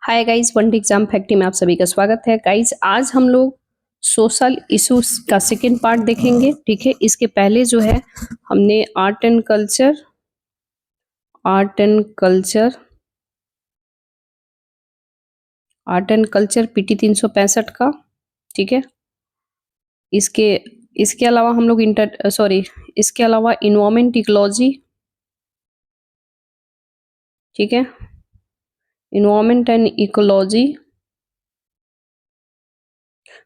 Hi guys, one day exam factory में आप सभी का स्वागत है। गाइस, आज हम लोग सोशल इश्यूज का सेकेंड पार्ट देखेंगे। ठीक है, इसके पहले जो है हमने आर्ट एंड कल्चर पीटी 365 का। ठीक है, इसके इसके अलावा हम लोग इसके अलावा इन्वायरमेंट इकोलॉजी। ठीक है, इन्वायरमेंट एंड इकोलॉजी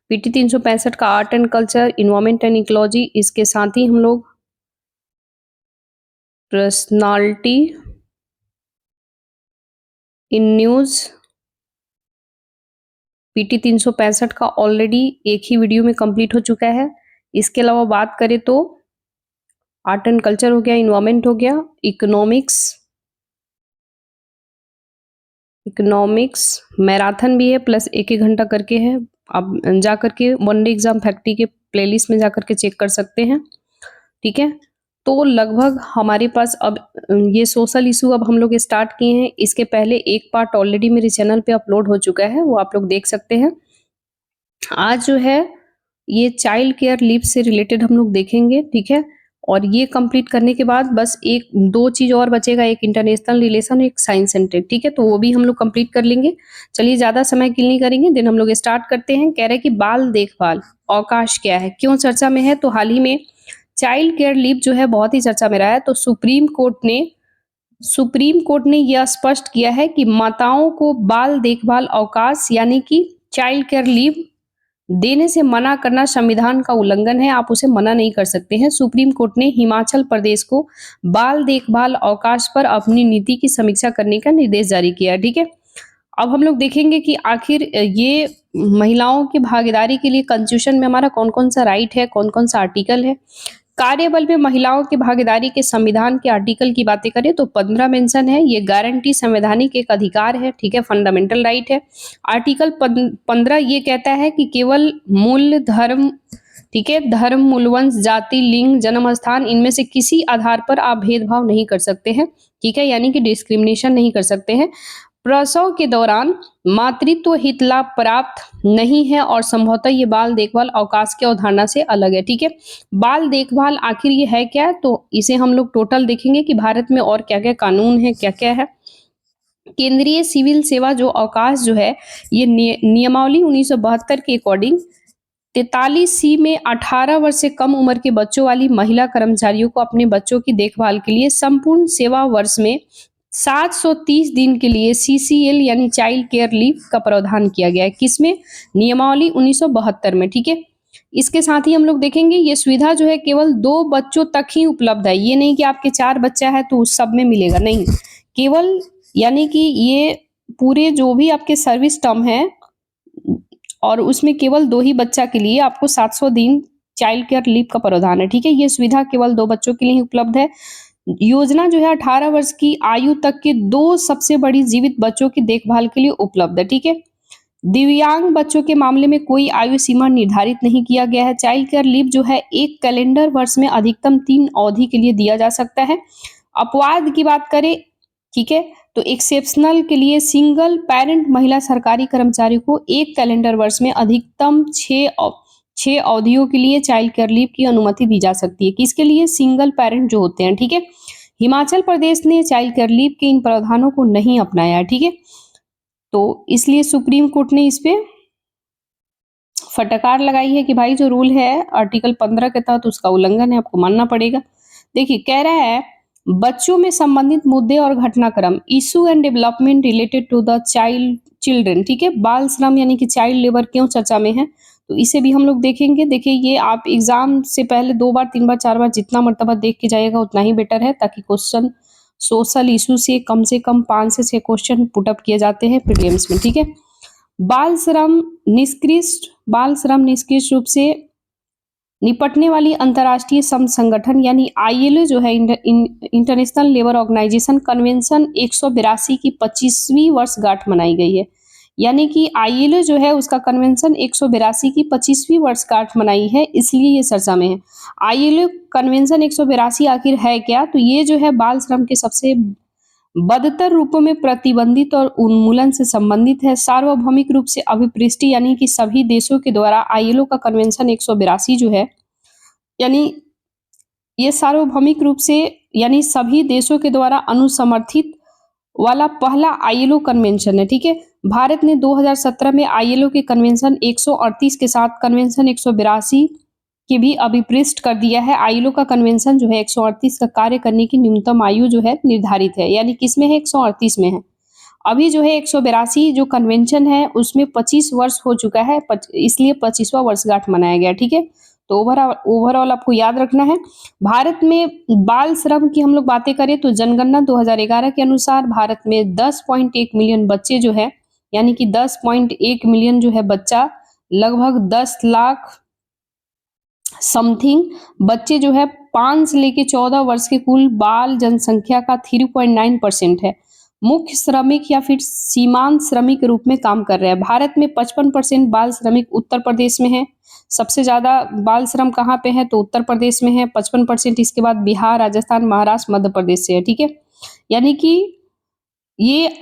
पीटी 365 का art and culture, environment and ecology. इसके साथ ही हम लोग पर्सनालिटी इन न्यूज पीटी 365 का ऑलरेडी एक ही वीडियो में कंप्लीट हो चुका है। इसके अलावा बात करें तो आर्ट एंड कल्चर हो गया, इन्वायरमेंट हो गया, इकोनॉमिक्स मैराथन भी है, प्लस एक एक घंटा करके है। आप जा करके वन डे एग्जाम फैक्ट्री के प्लेलिस्ट में जा करके चेक कर सकते हैं। ठीक है, तो लगभग हमारे पास अब ये सोशल इशू अब हम लोग स्टार्ट किए हैं। इसके पहले एक पार्ट ऑलरेडी मेरे चैनल पे अपलोड हो चुका है, वो आप लोग देख सकते हैं। आज जो है ये चाइल्ड केयर लीव से रिलेटेड हम लोग देखेंगे। ठीक है, और ये कंप्लीट करने के बाद बस एक दो चीज और बचेगा, एक इंटरनेशनल रिलेशन, एक साइंस सेंटर। ठीक है, तो वो भी हम लोग कंप्लीट कर लेंगे। चलिए, ज्यादा समय किल नहीं करेंगे, देन हम लोग स्टार्ट करते हैं। कह रहे हैं कि बाल देखभाल अवकाश क्या है, क्यों चर्चा में है। तो हाल ही में चाइल्ड केयर लीव जो है बहुत ही चर्चा में रहा है। तो सुप्रीम कोर्ट ने यह स्पष्ट किया है कि माताओं को बाल देखभाल अवकाश यानी कि चाइल्ड केयर लीव देने से मना करना संविधान का उल्लंघन है। आप उसे मना नहीं कर सकते हैं। सुप्रीम कोर्ट ने हिमाचल प्रदेश को बाल देखभाल अवकाश पर अपनी नीति की समीक्षा करने का निर्देश जारी किया है। ठीक है, अब हम लोग देखेंगे कि आखिर ये महिलाओं की भागीदारी के लिए कॉन्स्टिट्यूशन में हमारा कौन कौन सा राइट है, कौन कौन सा आर्टिकल है। कार्यबल में महिलाओं की भागीदारी के संविधान के आर्टिकल की बातें करें तो 15 मेंशन है। ये गारंटी संवैधानिक एक अधिकार है। ठीक है, फंडामेंटल राइट है। आर्टिकल 15 ये कहता है कि केवल मूल धर्म, ठीक है, धर्म, मूलवंश, जाति, लिंग, जन्म स्थान, इनमें से किसी आधार पर आप भेदभाव नहीं कर सकते हैं। ठीक है, यानी कि डिस्क्रिमिनेशन नहीं कर सकते हैं। प्रसव के दौरान मातृत्व हित लाभ प्राप्त नहीं है और संभवतः ये बाल देखभाल अवकाश की अवधारणा से अलग है। ठीक है, बाल देखभाल आखिर ये है क्या, तो इसे हम लोग टोटल देखेंगे कि भारत में और क्या क्या कानून है, क्या क्या है। केंद्रीय सिविल सेवा जो अवकाश जो है, ये नियमावली 1972 के अकॉर्डिंग 43C में 18 वर्ष से कम उम्र के बच्चों वाली महिला कर्मचारियों को अपने बच्चों की देखभाल के लिए संपूर्ण सेवा वर्ष में 730 दिन के लिए CCL यानी चाइल्ड केयर लीव का प्रावधान किया गया है। किसमें? नियमावली 1972 में। ठीक है, इसके साथ ही हम लोग देखेंगे ये सुविधा जो है केवल 2 बच्चों तक ही उपलब्ध है। ये नहीं कि आपके 4 बच्चा है तो उस सब में मिलेगा, नहीं, केवल यानी कि ये पूरे जो भी आपके सर्विस टर्म है और उसमें केवल 2 ही बच्चा के लिए आपको 700 दिन चाइल्ड केयर लीव का प्रावधान है। ठीक है, ये सुविधा केवल 2 बच्चों के लिए ही उपलब्ध है। योजना जो है 18 वर्ष की आयु तक के 2 सबसे बड़ी जीवित बच्चों की देखभाल के लिए उपलब्ध है। ठीक है, दिव्यांग बच्चों के मामले में कोई आयु सीमा निर्धारित नहीं किया गया है। चाइल्ड केयर लीव जो है एक कैलेंडर वर्ष में अधिकतम 3 अवधि के लिए दिया जा सकता है। अपवाद की बात करें, ठीक है, तो एक्सेप्शनल के लिए सिंगल पेरेंट महिला सरकारी कर्मचारी को एक कैलेंडर वर्ष में अधिकतम 6 अवधियों के लिए चाइल्ड केयर लीव की अनुमति दी जा सकती है। किसके लिए? सिंगल पेरेंट जो होते हैं। ठीक है, हिमाचल प्रदेश ने चाइल्ड केयर लीव के इन प्रावधानों को नहीं अपनाया है। ठीक है, तो इसलिए सुप्रीम कोर्ट ने इस पे फटकार लगाई है कि भाई जो रूल है आर्टिकल 15 के तहत उसका उल्लंघन है, आपको मानना पड़ेगा। देखिए, कह रहा है बच्चों में संबंधित मुद्दे और घटनाक्रम, issue and development related to the children. ठीक है, बाल श्रम यानी कि चाइल्ड लेबर क्यों चर्चा में है, तो इसे भी हम लोग देखेंगे। देखिए, ये आप एग्जाम से पहले 2 बार 3 बार 4 बार जितना मर्तबा देख के जाएगा उतना ही बेटर है, ताकि क्वेश्चन सोशल इशू से कम 5 से 6 क्वेश्चन पुटअप किए जाते हैं प्रीलिम्स में। ठीक है, बाल श्रम निष्कृष्ट रूप से निपटने वाली अंतर्राष्ट्रीय श्रम संगठन यानी ILO जो है, इंटरनेशनल लेबर ऑर्गेनाइजेशन कन्वेंशन 182 की 25वीं वर्षगांठ मनाई गई है। यानी कि ILO जो है उसका कन्वेंशन 182 की 25वीं वर्षगांठ मनाई है, इसलिए ये चर्चा में है। ILO कन्वेंशन 182 आखिर है क्या, तो ये जो है बाल श्रम के सबसे बदतर रूपों में प्रतिबंधित और उन्मूलन से संबंधित है। सार्वभौमिक रूप से अभिपृष्टि यानी कि सभी देशों के द्वारा आईएलओ का कन्वेंशन 182 जो है, यानी ये सार्वभौमिक रूप से यानी सभी देशों के द्वारा अनुसमर्थित वाला पहला आईएलओ कन्वेंशन है। ठीक है, भारत ने 2017 में आईएलओ के कन्वेंशन 138 के साथ कन्वेंशन 182 की भी अभिपृष्ट कर दिया है। आईएलओ का कन्वेंशन जो है 138 का कार्य करने की न्यूनतम आयु जो है निर्धारित है, यानी किसमें है, 138 में है। अभी जो है 182 जो कन्वेंशन है उसमें 25 वर्ष हो चुका है, इसलिए 25वां वर्षगांठ मनाया गया। ठीक है, तो ओवरऑल आपको याद रखना है। भारत में बाल श्रम की हम लोग बातें करें तो जनगणना 2011 के अनुसार भारत में 10.1 मिलियन बच्चे जो है, यानी कि 10.1 मिलियन जो है बच्चा, लगभग 10 लाख समथिंग बच्चे जो है 5 से लेके 14 वर्ष के कुल बाल जनसंख्या का 3.9% है। मुख्य श्रमिक या फिर सीमांत श्रमिक के रूप में काम कर रहे हैं। भारत में 55% बाल श्रमिक उत्तर प्रदेश में है। सबसे ज्यादा बाल श्रम कहाँ पे है, तो उत्तर प्रदेश में है 55%। इसके बाद बिहार, राजस्थान, महाराष्ट्र, मध्य प्रदेश से है। ठीक है, यानी कि ये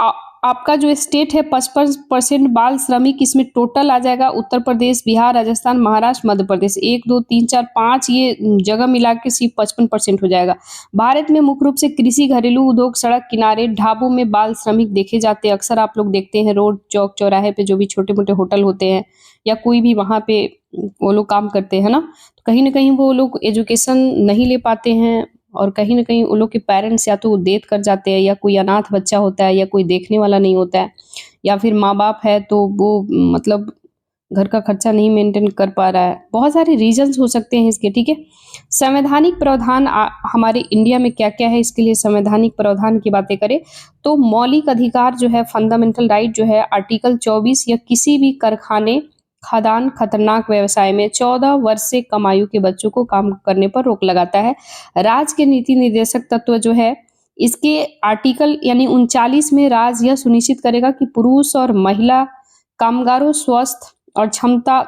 आपका जो स्टेट है 55% बाल श्रमिक, इसमें टोटल आ जाएगा उत्तर प्रदेश, बिहार, राजस्थान, महाराष्ट्र, मध्य प्रदेश, 1 2 3 4 5 ये जगह मिला के सिर्फ 55% हो जाएगा। भारत में मुख्य रूप से कृषि, घरेलू उद्योग, सड़क किनारे, ढाबों में बाल श्रमिक देखे जाते हैं। अक्सर आप लोग देखते हैं रोड, चौक चौराहे पे जो भी छोटे मोटे होटल होते हैं या कोई भी वहाँ पे वो लोग काम करते हैं ना, तो कहीं ना कहीं वो लोग एजुकेशन नहीं ले पाते हैं और कहीं ना कहीं उन लोग के पेरेंट्स या तो वो डेथ कर जाते हैं, या कोई अनाथ बच्चा होता है, या कोई देखने वाला नहीं होता है, या फिर माँ बाप है तो वो मतलब घर का खर्चा नहीं मेंटेन कर पा रहा है। बहुत सारे रीजंस हो सकते हैं इसके। ठीक है, संवैधानिक प्रावधान हमारे इंडिया में क्या क्या है, इसके लिए संवैधानिक प्रावधान की बातें करें तो मौलिक अधिकार जो है, फंडामेंटल राइट जो है, आर्टिकल 24, या किसी भी कारखाने, खदान, खतरनाक व्यवसाय में 14 वर्ष से कम आयु के बच्चों को काम करने पर रोक लगाता है। राज्य के नीति निर्देशक तत्व जो है, इसके आर्टिकल यानी 39 में राज्य यह सुनिश्चित करेगा कि पुरुष और महिला कामगारों स्वस्थ और क्षमता,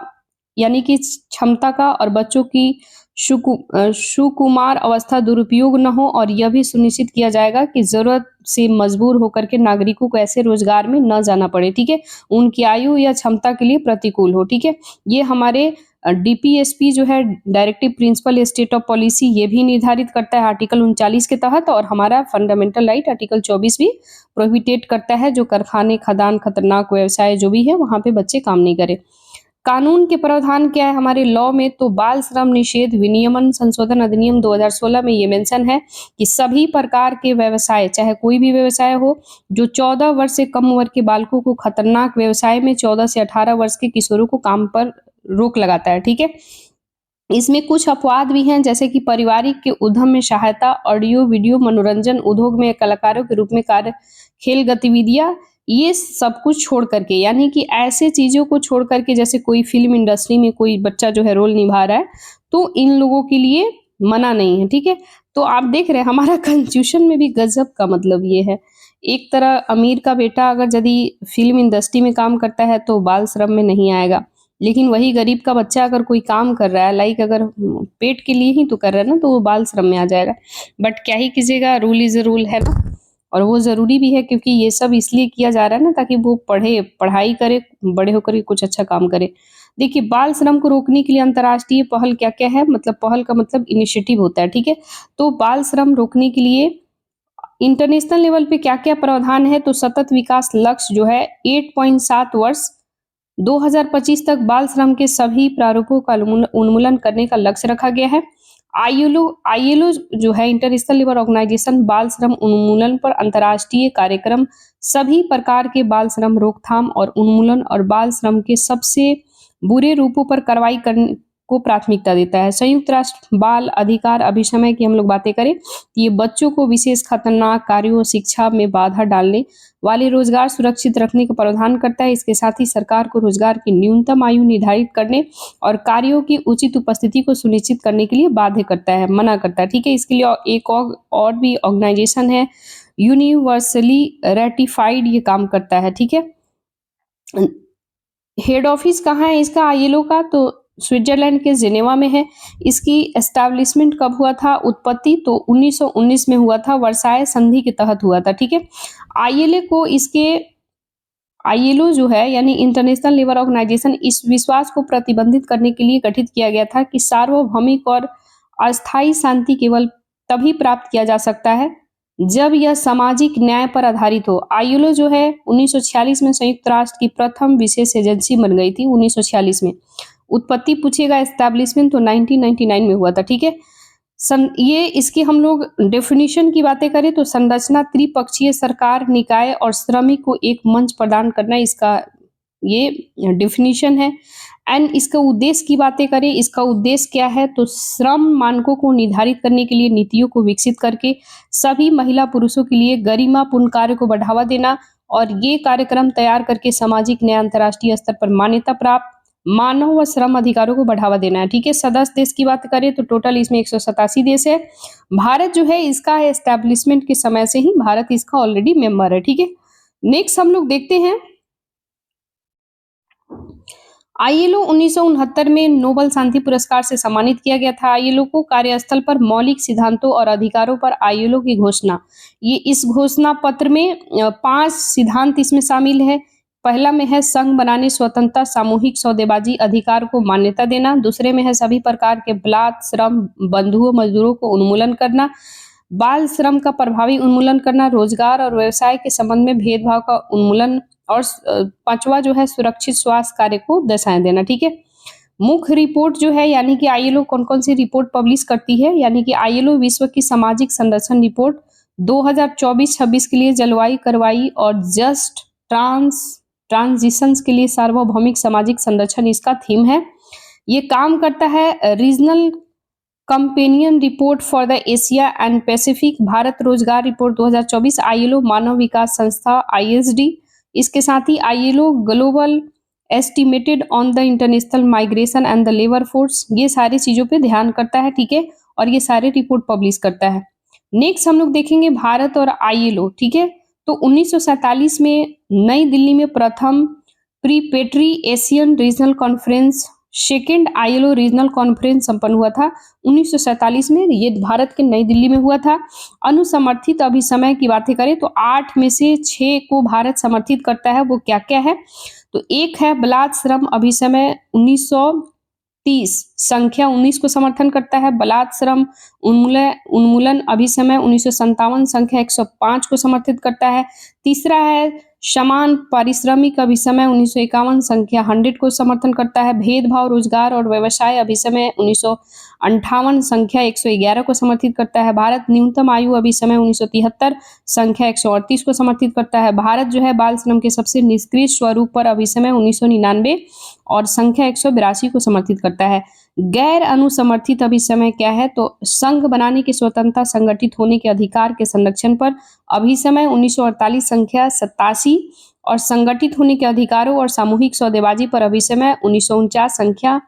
यानी कि क्षमता का और बच्चों की सुकुमार अवस्था दुरुपयोग न हो, और यह भी सुनिश्चित किया जाएगा कि जरूरत से मजबूर होकर के नागरिकों को ऐसे रोजगार में न जाना पड़े। ठीक है, उनकी आयु या क्षमता के लिए प्रतिकूल हो। ठीक है, ये हमारे डीपीएसपी जो है, directive principle state of policy, ये भी निर्धारित करता है आर्टिकल 39 के तहत, और हमारा फंडामेंटल राइट आर्टिकल 24 भी प्रोहिबिटेट करता है जो कारखाने, खदान, खतरनाक व्यवसाय जो भी है वहां पे बच्चे काम नहीं करें। कानून के प्रावधान क्या है हमारे लॉ में, तो बाल श्रम निषेध विनियमन संशोधन अधिनियम 2016 में ये मेंशन है कि सभी प्रकार के व्यवसाय, चाहे कोई भी व्यवसाय हो, जो 14 वर्ष से कम उम्र के बालकों को खतरनाक व्यवसाय में 14 से 18 वर्ष के किशोरों को काम पर रोक लगाता है। ठीक है, इसमें कुछ अपवाद भी हैं, जैसे कि पारिवारिक के उद्यम में सहायता, ऑडियो वीडियो मनोरंजन उद्योग में कलाकारों के रूप में कार्य, खेल गतिविधियां, ये सब कुछ छोड़ करके, यानी कि ऐसे चीजों को छोड़ करके, जैसे कोई फिल्म इंडस्ट्री में कोई बच्चा जो है रोल निभा रहा है, तो इन लोगों के लिए मना नहीं है। ठीक है, तो आप देख रहे हैं हमारा कंस्टिट्यूशन में भी गजब का मतलब ये है। एक तरह अमीर का बेटा अगर यदि फिल्म इंडस्ट्री में काम करता है तो बाल श्रम में नहीं आएगा, लेकिन वही गरीब का बच्चा अगर कोई काम कर रहा है, लाइक अगर पेट के लिए ही तो कर रहा है ना, तो वो बाल श्रम में आ जाएगा। बट क्या ही कीजिएगा, रूल इज अ रूल है ना, और वो जरूरी भी है, क्योंकि ये सब इसलिए किया जा रहा है ना ताकि वो पढ़ाई करे, बड़े होकर के कुछ अच्छा काम करे। देखिए, बाल श्रम को रोकने के लिए अंतर्राष्ट्रीय पहल क्या क्या है, मतलब पहल का मतलब इनिशिएटिव होता है। ठीक है, तो बाल श्रम रोकने के लिए इंटरनेशनल लेवल पे क्या क्या प्रावधान है, तो सतत विकास लक्ष्य जो है 8.7 वर्ष 2025 तक बाल श्रम के सभी प्रारूपों का उन्मूलन करने का लक्ष्य रखा गया है। आईएलओ जो है, इंटरनेशनल लेबर ऑर्गेनाइजेशन, बाल श्रम उन्मूलन पर अंतर्राष्ट्रीय कार्यक्रम सभी प्रकार के बाल श्रम रोकथाम और उन्मूलन और बाल श्रम के सबसे बुरे रूपों पर कार्रवाई करने को प्राथमिकता देता है। संयुक्त राष्ट्र बाल अधिकार अभिसमय की हम लोग बातें करें तो ये बच्चों को विशेष खतरनाक कार्यों, शिक्षा में बाधा डालने वाले रोजगार सुरक्षित रखने का प्रावधान करता है। इसके साथ ही सरकार को रोजगार की न्यूनतम आयु निर्धारित करने और कार्यों की उचित उपस्थिति को सुनिश्चित करने के लिए बाध्य करता है, मना करता है। ठीक है, इसके लिए एक और भी ऑर्गेनाइजेशन है, यूनिवर्सली रेटिफाइड, ये काम करता है। ठीक है, हेड ऑफिस कहाँ है इसका आईएलओ का, तो स्विट्जरलैंड के जिनेवा में है। इसकी एस्टैब्लिशमेंट कब हुआ था? उत्पत्ति तो 1919 में हुआ था, वर्साय संधि के तहत हुआ था। ठीक है, आईएलओ जो है यानी इंटरनेशनल लेबर ऑर्गेनाइजेशन, इस विश्वास को प्रतिबंधित करने के लिए गठित किया गया था कि सार्वभौमिक और अस्थायी शांति केवल तभी प्राप्त किया जा सकता है जब यह सामाजिक न्याय पर आधारित हो। आईएलओ जो है 1946 में संयुक्त राष्ट्र की प्रथम विशेष एजेंसी बन गई थी 1946 में। उत्पत्ति पूछेगा, एस्टैब्लिशमेंट तो 1999 में हुआ था। ठीक है, ये इसकी हम लोग डेफिनेशन की बातें करें तो संरचना त्रिपक्षीय सरकार, निकाय और श्रमिक को एक मंच प्रदान करना, इसका ये डेफिनेशन है। एंड इसका उद्देश्य की बातें करें, इसका उद्देश्य क्या है? तो श्रम मानकों को निर्धारित करने के लिए नीतियों को विकसित करके सभी महिला पुरुषों के लिए गरिमापूर्ण कार्य को बढ़ावा देना, और ये कार्यक्रम तैयार करके सामाजिक न्याय अंतर्राष्ट्रीय स्तर पर मान्यता प्राप्त मानव व श्रम अधिकारों को बढ़ावा देना है। ठीक है, सदस्य देश की बात करें तो टोटल इसमें 187 देश है। भारत जो है इसका एस्टैब्लिशमेंट के समय से ही भारत इसका ऑलरेडी मेंबर है। ठीक है, नेक्स्ट हम लोग देखते हैं आईएलओ 1969 में नोबेल शांति पुरस्कार से सम्मानित किया गया था। आईएलओ को कार्यस्थल पर मौलिक सिद्धांतों और अधिकारों पर आईएलओ की घोषणा, ये इस घोषणा पत्र में 5 सिद्धांत इसमें शामिल है। पहला में है संघ बनाने, स्वतंत्रता, सामूहिक सौदेबाजी अधिकार को मान्यता देना। दूसरे में है सभी प्रकार के बलात् श्रम, बंधुओं मजदूरों को उन्मूलन करना, बाल श्रम का प्रभावी उन्मूलन करना, रोजगार और व्यवसाय के संबंध में भेदभाव का उन्मूलन, और पांचवा जो है सुरक्षित स्वास्थ्य कार्य को दशाएं देना। ठीक है, मुख्य रिपोर्ट जो है यानी कि आईएलओ कौन कौन सी रिपोर्ट पब्लिश करती है, यानी कि आईएलओ विश्व की सामाजिक संरक्षण रिपोर्ट 2024-26 के लिए जलवायु कार्रवाई और जस्ट ट्रांजिशंस के लिए सार्वभौमिक सामाजिक संरक्षण इसका थीम है। ये काम करता है regional companion report for the Asia and Pacific, Bharat रोजगार रिपोर्ट 2024, आईएलओ मानव विकास संस्था आईएसडी, इसके साथ ही ILO global estimated on the international migration and the labour force, ये सारी चीजों पे ध्यान करता है। ठीक है, और ये सारे रिपोर्ट पब्लिश करता है। नेक्स्ट हम लोग देखेंगे भारत और आईएलओ। ठीक है, तो 1947 में नई दिल्ली में प्रथम preparatory Asian regional conference, second ILO regional conference संपन्न हुआ था 1947 में, ये भारत के नई दिल्ली में हुआ था। अनुसमर्थित अभिसमय की बातें करें तो 8 में से 6 को भारत समर्थित करता है। वो क्या क्या है? तो एक है बलात् श्रम अभिसमय 1930 संख्या 19 को समर्थन करता है। बलात् श्रम उन्मूलन अभिसमय 1957 संख्या 105 को समर्थित करता है। तीसरा है समान पारिश्रमिक अभिसमय 1951 संख्या 100 को समर्थन करता है। भेदभाव रोजगार और व्यवसाय अभिसमय 1958 संख्या 111 को समर्थित करता है। भारत न्यूनतम आयु अभिसमय 1973 संख्या 138 को समर्थित करता है। भारत जो है बाल श्रम के सबसे निष्क्रिय स्वरूप पर अभिसमय 1999 और संख्या 182 को समर्थित करता है। गैर अनुसमर्थित अभिसमय क्या है? तो संघ बनाने की स्वतंत्रता, संगठित होने के अधिकार के संरक्षण पर अभिसमय 1948 संख्या 87 और संगठित होने के अधिकारों और सामूहिक सौदेबाजी पर अभिसमय 1949 संख्या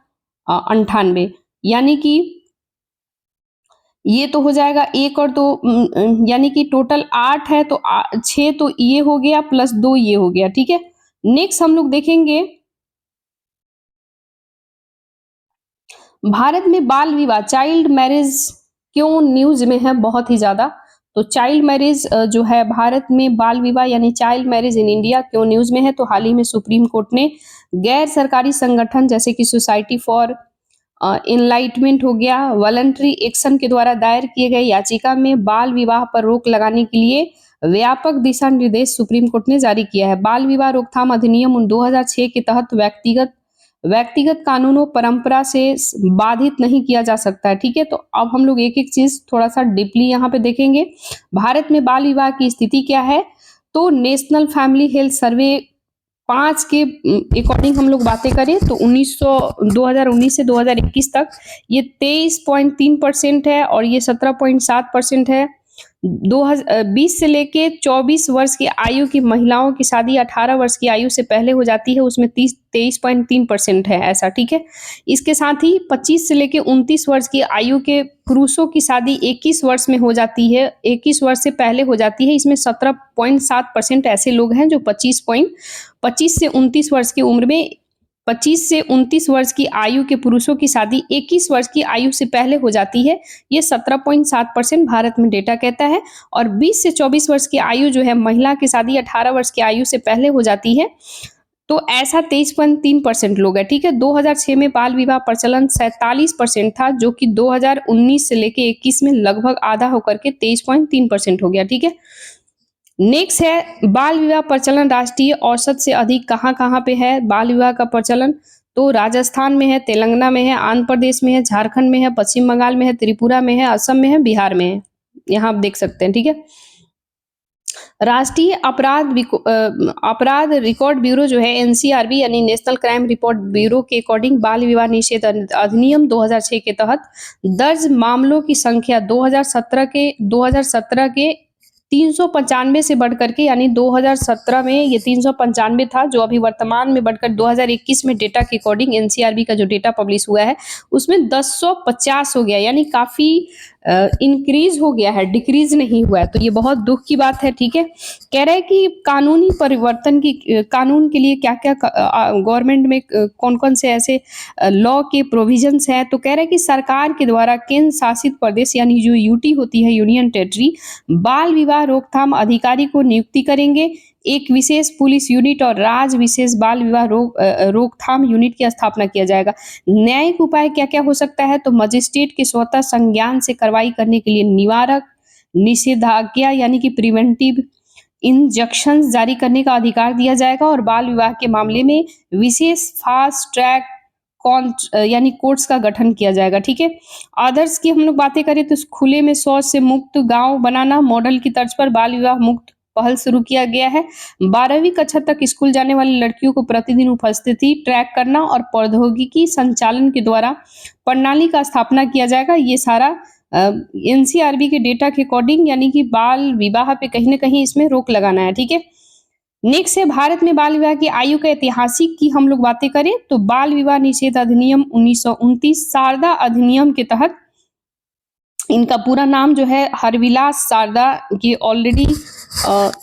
98। यानी कि ये तो हो जाएगा 1 और 2, यानी कि टोटल 8 है तो 6 तो ये हो गया प्लस 2 ये हो गया। ठीक है, नेक्स्ट हम लोग देखेंगे भारत में बाल विवाह, चाइल्ड मैरिज क्यों न्यूज में है बहुत ही ज्यादा? तो चाइल्ड मैरिज जो है भारत में बाल विवाह यानी चाइल्ड मैरिज इन इंडिया क्यों न्यूज में है? तो हाल ही में सुप्रीम कोर्ट ने गैर सरकारी संगठन जैसे कि सोसाइटी फॉर इनलाइटमेंट हो गया, वॉलंटरी एक्शन के द्वारा दायर किए गए याचिका में बाल विवाह पर रोक लगाने के लिए व्यापक दिशा निर्देश सुप्रीम कोर्ट ने जारी किया है। बाल विवाह रोकथाम अधिनियम 2006 के तहत व्यक्तिगत कानूनों परंपरा से बाधित नहीं किया जा सकता है। ठीक है, तो अब हम लोग एक एक चीज थोड़ा सा डीपली यहाँ पे देखेंगे। भारत में बाल विवाह की स्थिति क्या है? तो नेशनल फैमिली हेल्थ सर्वे 5 के अकॉर्डिंग हम लोग बातें करें तो 2019 से 2021 तक ये 23.3% है और ये 17.7% है। 2020 से लेके 24 वर्ष की आयु की महिलाओं की शादी 18 वर्ष की आयु से पहले हो जाती है, उसमें 23.3% है ऐसा। ठीक है, इसके साथ ही 25 से लेके 29 वर्ष की आयु के पुरुषों की शादी 21 वर्ष में हो जाती है, 21 वर्ष से पहले हो जाती है, इसमें 17.7% ऐसे लोग हैं जो 25 से 29 वर्ष की उम्र में 25 से 29 वर्ष की आयु के पुरुषों की शादी 21 वर्ष की आयु से पहले हो जाती है। ये 17.7% भारत में डेटा कहता है। और 20 से 24 वर्ष की आयु जो है महिला की शादी 18 वर्ष की आयु से पहले हो जाती है। तो ऐसा 23.3% लोग हैं, ठीक है। 2006 में बाल विवाह प्रचलन 47% था, जो कि 2019 से लेके 21 में लगभग आधा होकर के 23.3% हो गया, ठीक है। नेक्स्ट है बाल विवाह प्रचलन राष्ट्रीय औसत से अधिक कहाँ कहाँ पे है बाल विवाह का प्रचलन। तो राजस्थान में है, तेलंगाना में है, आंध्र प्रदेश में है, झारखंड में है, पश्चिम बंगाल में है, त्रिपुरा में है, असम में है, बिहार में है। यहाँ आप देख सकते हैं, ठीक है। राष्ट्रीय अपराध रिकॉर्ड ब्यूरो जो है एनसीआरबी यानी नेशनल क्राइम रिपोर्ट ब्यूरो के अकॉर्डिंग बाल विवाह निषेध अधिनियम 2006 के तहत दर्ज मामलों की संख्या 2017 के 395 से बढ़कर के, यानी 2017 में ये 395 था, जो अभी वर्तमान में बढ़कर 2021 में डेटा के अकॉर्डिंग एनसीआरबी का जो डेटा पब्लिश हुआ है उसमें 1050 हो गया, यानी काफी इंक्रीज हो गया है, डिक्रीज नहीं हुआ है। तो ये बहुत दुख की बात है, ठीक है। कह रहा है कि कानूनी परिवर्तन की कानून के लिए क्या क्या गवर्नमेंट में कौन कौन से ऐसे लॉ के प्रोविजंस है। तो कह रहा है कि सरकार के द्वारा केंद्र शासित प्रदेश यानी जो यूटी होती है, यूनियन टेरिटरी, बाल विवाह रोकथाम अधिकारी को नियुक्ति करेंगे। एक विशेष पुलिस यूनिट और राज्य विशेष बाल विवाह रोकथाम यूनिट की स्थापना किया जाएगा। न्यायिक उपाय क्या क्या हो सकता है। तो मजिस्ट्रेट के स्वतः संज्ञान से कार्रवाई करने के लिए निवारक निषेधाज्ञा यानी कि प्रिवेंटिव इंजंक्शन जारी करने का अधिकार दिया जाएगा। और बाल विवाह के मामले में विशेष फास्ट ट्रैक यानी कोर्ट्स का गठन किया जाएगा, ठीक है। आदर्श की हम लोग बातें करें तो खुले में शौच से मुक्त गांव बनाना, मॉडल की तर्ज पर बाल विवाह मुक्त पहल शुरू किया गया है। 12वीं कक्षा तक स्कूल जाने वाली लड़कियों को प्रतिदिन उपस्थिति ट्रैक करना और प्रौद्योगिकी संचालन के द्वारा प्रणाली का स्थापना किया जाएगा। ये सारा एनसीआरबी के डेटा के अकॉर्डिंग, यानी कि बाल विवाह पे कहीं ना कहीं इसमें रोक लगाना है, ठीक है। नेक्स्ट है भारत में बाल विवाह की आयु के ऐतिहासिक की हम लोग बातें करें तो बाल विवाह निषेध अधिनियम 1929 शारदा अधिनियम के तहत, इनका पूरा नाम जो है हरविलास शारदा, ये ऑलरेडी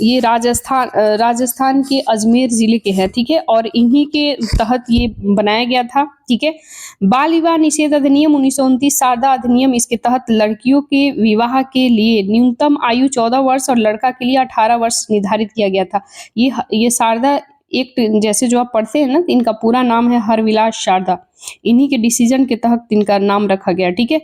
ये राजस्थान के अजमेर जिले के हैं, ठीक है। और इन्हीं के तहत ये बनाया गया था, ठीक है। बाल विवाह निषेध अधिनियम 1929 शारदा अधिनियम, इसके तहत लड़कियों के विवाह के लिए न्यूनतम आयु 14 वर्ष और लड़का के लिए 18 वर्ष निर्धारित किया गया था। ये शारदा एक्ट जैसे जो आप पढ़ते हैं ना, इनका पूरा नाम है हरविलास शारदा, इन्हीं के डिसीजन के तहत इनका नाम रखा गया, ठीक है।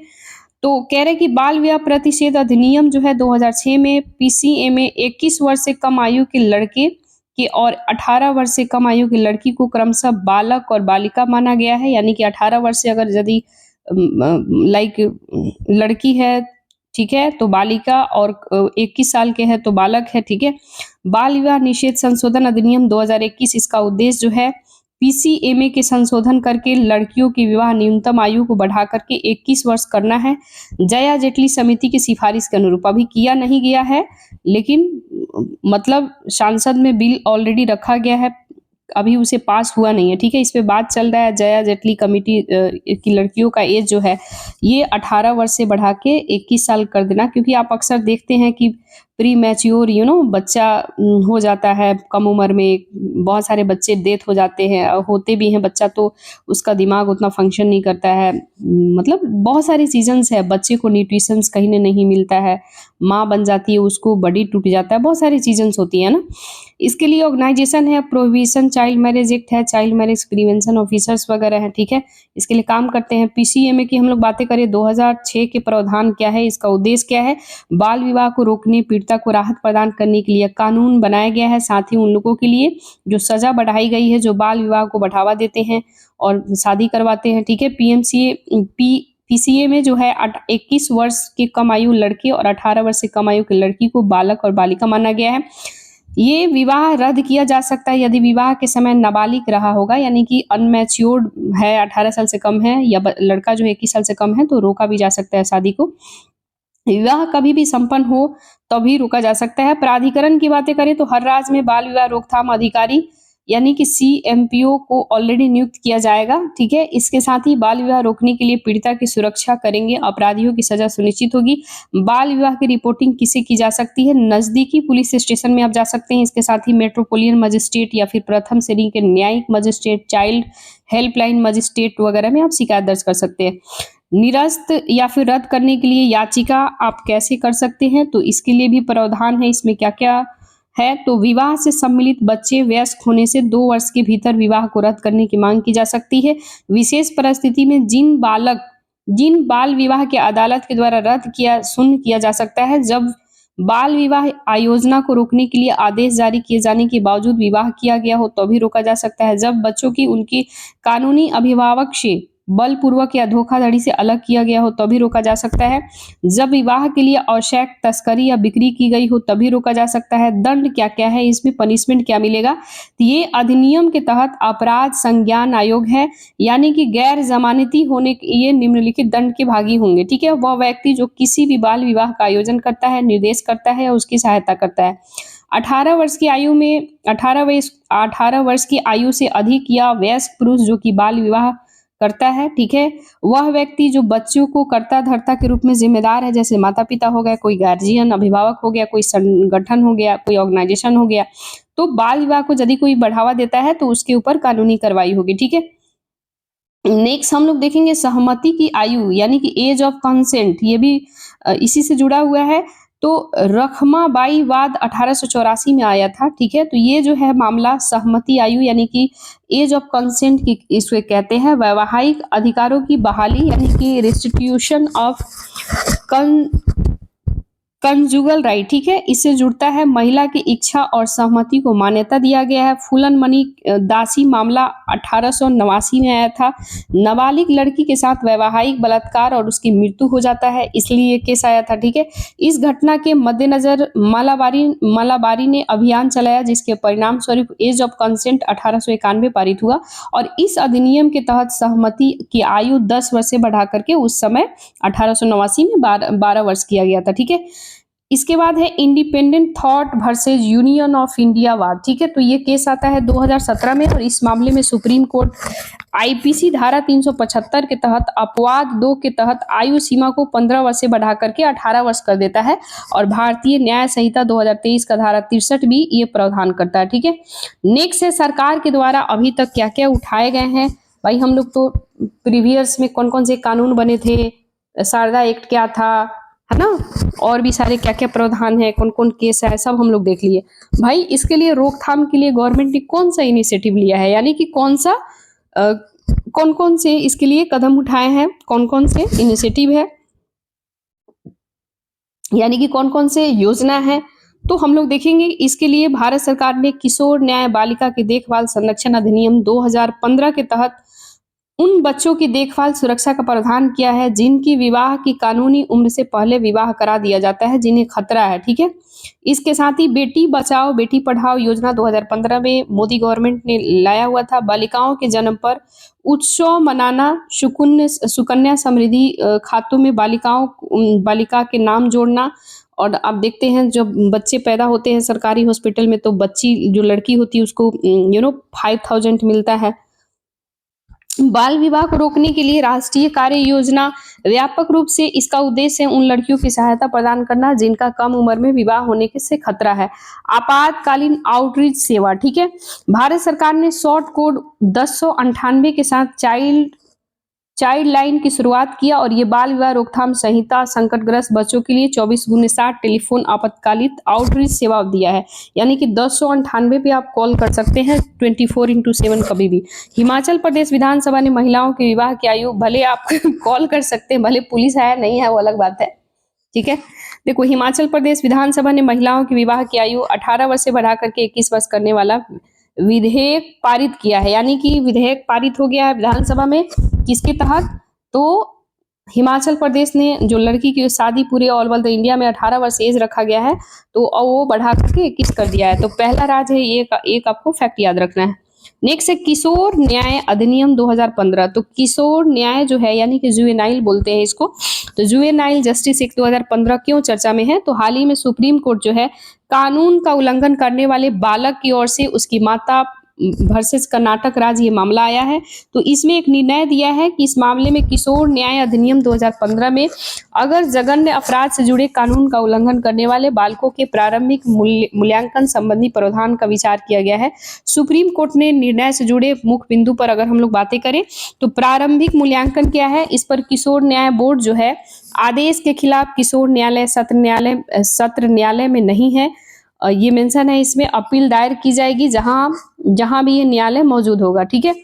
तो कह रहे कि बाल विवाह प्रतिषेध अधिनियम जो है 2006 में पीसीए में 21 वर्ष से कम आयु के लड़के के और 18 वर्ष से कम आयु की लड़की को क्रमशः बालक और बालिका माना गया है। यानी कि 18 वर्ष से अगर यदि लड़की है, ठीक है, तो बालिका, और 21 साल के है तो बालक है, ठीक है। बाल विवाह निषेध संशोधन अधिनियम 2021, इसका उद्देश्य जो है पीसीएमए के संशोधन करके लड़कियों की विवाह न्यूनतम आयु को बढ़ा करके 21 वर्ष करना है। जया जेटली समिति की सिफारिश के अनुरूप अभी किया नहीं गया है, लेकिन मतलब सांसद में बिल ऑलरेडी रखा गया है, अभी उसे पास हुआ नहीं है, ठीक है। इस पे बात चल रहा है जया जेटली कमेटी की लड़कियों का एज जो है ये 18 वर्ष से बढ़ा के 21 साल कर देना, क्योंकि आप अक्सर देखते हैं कि प्री मैच्योर बच्चा हो जाता है कम उम्र में, बहुत सारे बच्चे डेथ हो जाते हैं, होते भी हैं बच्चा तो उसका दिमाग उतना फंक्शन नहीं करता है, मतलब बहुत सारे सीजन्स है, बच्चे को न्यूट्रिशंस कहीं नहीं मिलता है, माँ बन जाती है उसको बॉडी टूट जाता है, बहुत सारी सीजन्स होती है ना। इसके लिए ऑर्गेनाइजेशन है, प्रोहिबिशन चाइल्ड मैरिज एक्ट है, चाइल्ड मैरिज प्रिवेंशन ऑफिसर्स वगैरह है, ठीक है, इसके लिए काम करते हैं। पीसीएमए की हम लोग बातें करें 2006 के प्रावधान क्या है, इसका उद्देश्य क्या है, बाल विवाह को रोकने, पीड़िता को राहत प्रदान करने के लिए कानून बनाया गया है। साथ ही उन लोगों के लिए जो सजा बढ़ाई गई है जो बाल विवाह को बढ़ावा देते हैं और शादी करवाते हैं, ठीक है। पीसीए में जो है 21 वर्ष के कम आयु लड़के और 18 वर्ष से कम आयु की लड़की को बालक और बालिका माना गया है। ये विवाह रद्द किया जा सकता है यदि विवाह के समय नाबालिग रहा होगा, यानी कि अनमैच्योर्ड है, 18 साल से कम है, या लड़का जो 21 साल से कम है, तो रोका भी जा सकता है शादी को। विवाह कभी भी संपन्न हो तभी रोका जा सकता है। प्राधिकरण की बातें करें तो हर राज्य में बाल विवाह रोकथाम अधिकारी यानी कि सीएमपीओ को ऑलरेडी नियुक्त किया जाएगा, ठीक है। इसके साथ ही बाल विवाह रोकने के लिए पीड़िता की सुरक्षा करेंगे, अपराधियों की सजा सुनिश्चित होगी। बाल विवाह की रिपोर्टिंग किसे की जा सकती है? नजदीकी पुलिस स्टेशन में आप जा सकते हैं। इसके साथ ही मेट्रोपोलियन मजिस्ट्रेट या फिर प्रथम श्रेणी के न्यायिक मजिस्ट्रेट, चाइल्ड हेल्पलाइन मजिस्ट्रेट वगैरह में आप शिकायत दर्ज कर सकते हैं। निरस्त या फिर रद्द करने के लिए याचिका आप कैसे कर सकते हैं? तो इसके लिए भी प्रावधान है। इसमें क्या-क्या है? तो विवाह से सम्मिलित बच्चे वयस्क होने से 2 वर्ष के भीतर विवाह को रद्द करने की मांग की जा सकती है। विशेष परिस्थिति में जिन बाल विवाह के अदालत के द्वारा रद्द शून्य किया जा सकता है, जब बाल विवाह आयोजना को रोकने के लिए आदेश जारी किए जाने के बावजूद विवाह किया गया हो तो भी रोका जा सकता है। जब बच्चों की उनके कानूनी अभिभावक से बलपूर्वक या धोखाधड़ी से अलग किया गया हो तभी रोका जा सकता है। जब विवाह के लिए औशैक तस्करी या बिक्री की गई हो तभी रोका जा सकता है। दंड क्या-क्या है? इसमें पनिशमेंट क्या मिलेगा? तो ये अधिनियम के तहत अपराध संज्ञान आयोग है, यानी कि गैर जमानती होने के ये निम्नलिखित दंड के भागी होंगे, ठीक है। वह व्यक्ति जो किसी भी बाल विवाह का आयोजन करता है, निर्देश करता है या उसकी सहायता करता है। 18 वर्ष की आयु में 18 वर्ष की आयु से अधिक या वयस्क पुरुष जो कि बाल विवाह करता है, ठीक है। वह व्यक्ति जो बच्चों को कर्ता धर्ता के रूप में जिम्मेदार है, जैसे माता पिता हो गए, कोई गार्जियन अभिभावक हो गया, कोई संगठन हो गया, कोई ऑर्गेनाइजेशन हो गया, तो बाल विवाह को यदि कोई बढ़ावा देता है तो उसके ऊपर कानूनी कार्रवाई होगी, ठीक है। नेक्स्ट हम लोग देखेंगे सहमति की आयु, यानी कि एज ऑफ कंसेंट। ये भी इसी से जुड़ा हुआ है। तो रखमाबाई वाद 1884 में आया था, ठीक है। तो ये जो है मामला सहमति आयु यानी कि एज ऑफ कंसेंट की इसको कहते हैं। वैवाहिक अधिकारों की बहाली यानी कि रिस्टिट्यूशन ऑफ कंजुगल राइट, ठीक है। इससे जुड़ता है महिला की इच्छा और सहमति को मान्यता दिया गया है। फूलन मणि दासी मामला 1889 में आया था। नाबालिग लड़की के साथ वैवाहिक बलात्कार और उसकी मृत्यु हो जाता है, इसलिए ये केस आया था, ठीक है। इस घटना के मद्देनजर मालाबारी ने अभियान चलाया, जिसके परिणाम स्वरूप एज ऑफ कंसेंट 1891 पारित हुआ और इस अधिनियम के तहत सहमति की आयु 10 वर्ष से बढ़ा करके उस समय 1889 में 12 वर्ष किया गया था, ठीक है। इसके बाद है independent thought versus union of India वाद, ठीक है। तो ये केस आता है 2017 में और इस मामले में सुप्रीम कोर्ट आईपीसी धारा 375 के तहत अपवाद 2 के तहत आयु सीमा को 15 वर्ष से बढ़ा करके 18 वर्ष कर देता है और भारतीय न्याय संहिता 2023 का धारा 63 भी ये प्रावधान करता है, ठीक है। नेक्स्ट है सरकार के द्वारा अभी तक क्या क्या उठाए गए हैं। भाई हम लोग तो प्रीवियस में कौन कौन से कानून बने थे, शारदा एक्ट क्या था, है ना, और भी सारे क्या क्या प्रावधान है, कौन कौन केस है, सब हम लोग देख लिए। भाई इसके लिए रोकथाम के लिए गवर्नमेंट ने कौन सा इनिशिएटिव लिया है, यानी कि कौन कौन से इसके लिए कदम उठाए हैं, कौन कौन से इनिशिएटिव है, यानी कि कौन कौन से योजना है, तो हम लोग देखेंगे। इसके लिए भारत सरकार ने किशोर न्याय बालिका की देखभाल संरक्षण अधिनियम 2015 के तहत उन बच्चों की देखभाल सुरक्षा का प्रावधान किया है जिनकी विवाह की कानूनी उम्र से पहले विवाह करा दिया जाता है, जिन्हें खतरा है, ठीक है। इसके साथ ही बेटी बचाओ बेटी पढ़ाओ योजना 2015 में मोदी गवर्नमेंट ने लाया हुआ था। बालिकाओं के जन्म पर उत्सव मनाना, सुकन्या समृद्धि खातों में बालिका के नाम जोड़ना। और आप देखते हैं जब बच्चे पैदा होते हैं सरकारी हॉस्पिटल में तो बच्ची जो लड़की होती है उसको 5,000 मिलता है। बाल विवाह को रोकने के लिए राष्ट्रीय कार्य योजना, व्यापक रूप से इसका उद्देश्य है उन लड़कियों की सहायता प्रदान करना जिनका कम उम्र में विवाह होने से खतरा है। आपातकालीन आउटरीच सेवा, ठीक है। भारत सरकार ने शॉर्ट कोड 1098 के साथ चाइल्ड लाइन की शुरुआत किया और ये बाल विवाह रोकथाम संहिता संकटग्रस्त बच्चों के लिए 24x7 टेलीफोन आपातकालिक आउटरीच सेवा दिया है, यानी कि 1098 पे आप कॉल कर सकते हैं 24x7 कभी भी। हिमाचल प्रदेश विधानसभा ने महिलाओं के विवाह की आयु, भले आप कॉल कर सकते हैं, भले पुलिस आया नहीं है वो अलग बात है, ठीक है। देखो हिमाचल प्रदेश विधानसभा ने महिलाओं के विवाह की आयु 18 वर्ष से बढ़ा करके 21 वर्ष करने वाला विधेयक पारित किया है, यानी कि विधेयक पारित हो गया है विधानसभा में। किसके तहत? तो हिमाचल प्रदेश ने जो लड़की की शादी पूरे ऑल ओवर द इंडिया में 18 वर्ष एज रखा गया है तो वो बढ़ा करके 21 कर दिया है। तो पहला राज्य है ये, एक आपको फैक्ट याद रखना है। नेक्स्ट है किशोर न्याय अधिनियम 2015। तो किशोर न्याय जो है यानी कि जुवेनाइल बोलते हैं इसको, तो जुवेनाइल जस्टिस एक्ट 2015 क्यों चर्चा में है? तो हाल ही में सुप्रीम कोर्ट जो है कानून का उल्लंघन करने वाले बालक की ओर से उसकी माता वर्सेस कर्नाटक राज्य ये मामला आया है। तो इसमें एक निर्णय दिया है कि इस मामले में किशोर न्याय अधिनियम 2015 में अगर जघन्य अपराध से जुड़े कानून का उल्लंघन करने वाले बालकों के प्रारंभिक मूल्यांकन संबंधी प्रावधान का विचार किया गया है। सुप्रीम कोर्ट ने निर्णय से जुड़े मुख्य बिंदु पर अगर हम लोग बातें करें तो प्रारंभिक मूल्यांकन क्या है, इस पर किशोर न्याय बोर्ड जो है आदेश के खिलाफ किशोर न्यायालय सत्र न्यायालय में नहीं है। ये मेंशन है इसमें, अपील दायर की जाएगी जहां भी ये न्यायालय मौजूद होगा। ठीक है,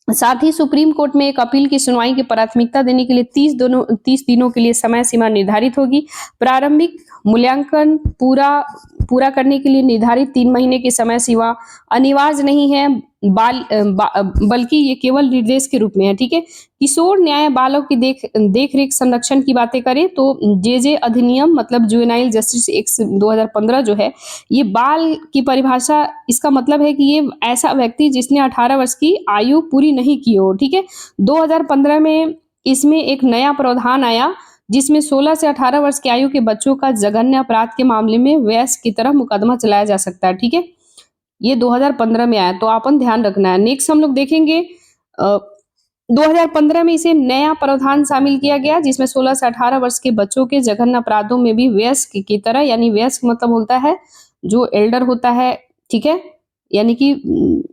साथ ही सुप्रीम कोर्ट में एक अपील की सुनवाई की प्राथमिकता देने के लिए 30 दिनों के लिए समय सीमा निर्धारित होगी। प्रारंभिक मूल्यांकन पूरा करने के लिए निर्धारित 3 महीने की समय सीमा अनिवार्य नहीं है, बल्कि ये केवल निर्देश के रूप में है। ठीक है, किशोर न्याय बालक की देख रेख संरक्षण की बातें करें तो जे अधिनियम मतलब जुवेनाइल जस्टिस एक्ट 2015 जो है, ये बाल की परिभाषा, इसका मतलब है कि ये ऐसा व्यक्ति जिसने 18 वर्ष की आयु पूरी नहीं की हो। ठीक है, 2015 में इसमें एक नया प्रावधान आया जिसमें 16 से 18 वर्ष की आयु के बच्चों का जघन्य अपराध के मामले में वयस्क की तरफ मुकदमा चलाया जा सकता है। ठीक है, ये 2015 में आया, तो अपन ध्यान रखना है। नेक्स्ट हम लोग देखेंगे 2015 में इसे नया प्रावधान शामिल किया गया जिसमें 16 से 18 वर्ष के बच्चों के जघन्य अपराधों में भी वयस्क की तरह, यानी वयस्क मतलब होता है जो एल्डर होता है, ठीक है, यानी कि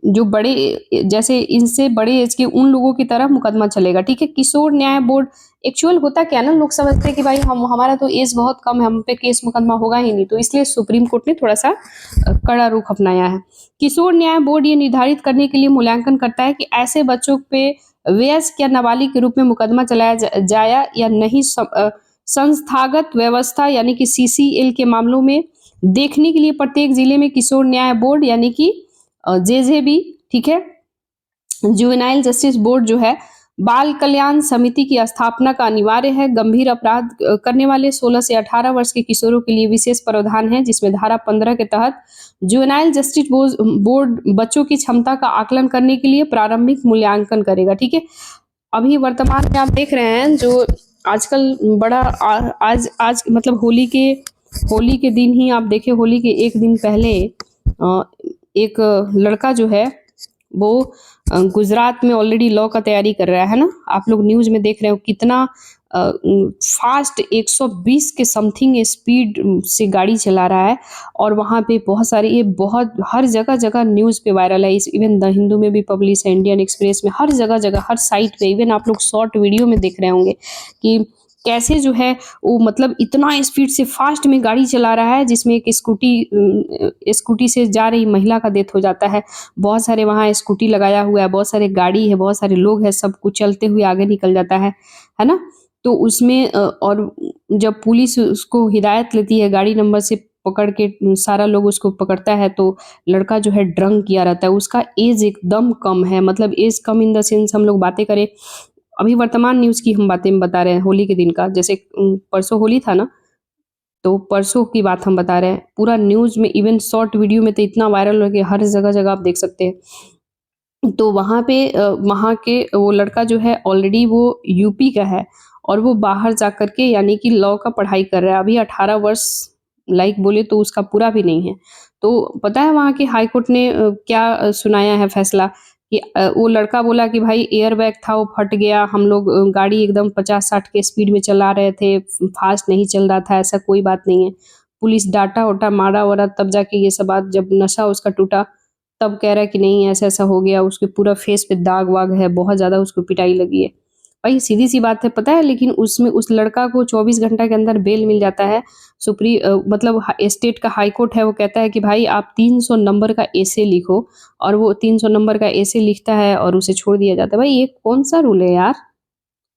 जो बड़े, जैसे इनसे बड़े एज के उन लोगों की तरफ मुकदमा चलेगा। ठीक है, किशोर न्याय बोर्ड एक्चुअल होता क्या ना, लोग समझते हैं कि भाई हमारा तो एज बहुत कम है, हम पे केस मुकदमा होगा ही नहीं, तो इसलिए सुप्रीम कोर्ट ने थोड़ा सा कड़ा रुख अपनाया है। किशोर न्याय बोर्ड ये निर्धारित करने के लिए मूल्यांकन करता है कि ऐसे बच्चों पे वयस्क या नाबालिग के रूप में मुकदमा चलाया जाया या नहीं। संस्थागत व्यवस्था यानी कि CCL के मामलों में देखने के लिए प्रत्येक जिले में किशोर न्याय बोर्ड यानी कि JJB, ठीक है, जुवेनाइल जस्टिस बोर्ड जो है, बाल कल्याण समिति की स्थापना का अनिवार्य है। गंभीर अपराध करने वाले 16 से 18 वर्ष के किशोरों के लिए विशेष प्रावधान है जिसमें धारा 15 के तहत जुवेनाइल जस्टिस बोर्ड बच्चों की क्षमता का आकलन करने के लिए प्रारंभिक मूल्यांकन करेगा। ठीक है, अभी वर्तमान में आप देख रहे हैं जो आजकल बड़ा आज मतलब होली के दिन ही आप देखें, होली के एक दिन पहले एक लड़का जो है वो गुजरात में ऑलरेडी लॉ का तैयारी कर रहा है ना, आप लोग न्यूज में देख रहे हो कितना फास्ट 120 के समथिंग स्पीड से गाड़ी चला रहा है, और वहाँ पे बहुत सारे, ये बहुत हर जगह न्यूज़ पे वायरल है, इस इवन द हिंदू में भी पब्लिश है, इंडियन एक्सप्रेस में, हर जगह हर साइट पे, इवन आप लोग शॉर्ट वीडियो में देख रहे होंगे कि कैसे जो है वो मतलब इतना स्पीड से फास्ट में गाड़ी चला रहा है जिसमें एक स्कूटी से जा रही महिला का डेथ हो जाता है। बहुत सारे वहाँ स्कूटी लगाया हुआ है, बहुत सारे गाड़ी है, बहुत सारे लोग हैं, सब कुछ चलते हुए आगे निकल जाता है ना। तो उसमें और जब पुलिस उसको हिदायत लेती है गाड़ी नंबर से पकड़ के, सारा लोग उसको पकड़ता है, तो लड़का जो है ड्रंक किया रहता है, उसका एज एकदम कम है, मतलब एज कम इन द सेंस हम लोग बातें करें, अभी वर्तमान न्यूज़ की हम बातें बता रहे हैं होली के दिन का, जैसे परसों होली था ना, तो परसों की बात हम बता रहे हैं, पूरा न्यूज़ में इवन शॉर्ट वीडियो में तो इतना वायरल हो गया, हर जगह आप देख सकते हैं। तो वहाँ पे वहाँ के वो लड़का जो है ऑलरेडी वो यूपी का है और वो बाहर जा कर के यानी कि लॉ का पढ़ाई कर रहा है, अभी 18 वर्ष लाइक बोले तो उसका पूरा भी नहीं है। तो पता है वहाँ के हाई कोर्ट ने क्या सुनाया है फैसला कि वो लड़का बोला कि भाई एयर बैग था वो फट गया, हम लोग गाड़ी एकदम 50-60 के स्पीड में चला रहे थे, फास्ट नहीं चल रहा था, ऐसा कोई बात नहीं है। पुलिस डाटा वाटा मारा वारा तब जाके ये सब बात, जब नशा उसका टूटा तब कह रहा है कि नहीं ऐसा हो गया, उसके पूरा फेस पे दाग वाग है, बहुत ज़्यादा उसको पिटाई लगी है। भाई सीधी सी बात है, पता है, लेकिन उसमें उस लड़का को 24 घंटा के अंदर बेल मिल जाता है। मतलब स्टेट का हाई कोर्ट है, वो कहता है कि भाई आप 300 नंबर का एसे लिखो, और वो 300 नंबर का एसे लिखता है और उसे छोड़ दिया जाता है। भाई ये कौन सा रूल है यार,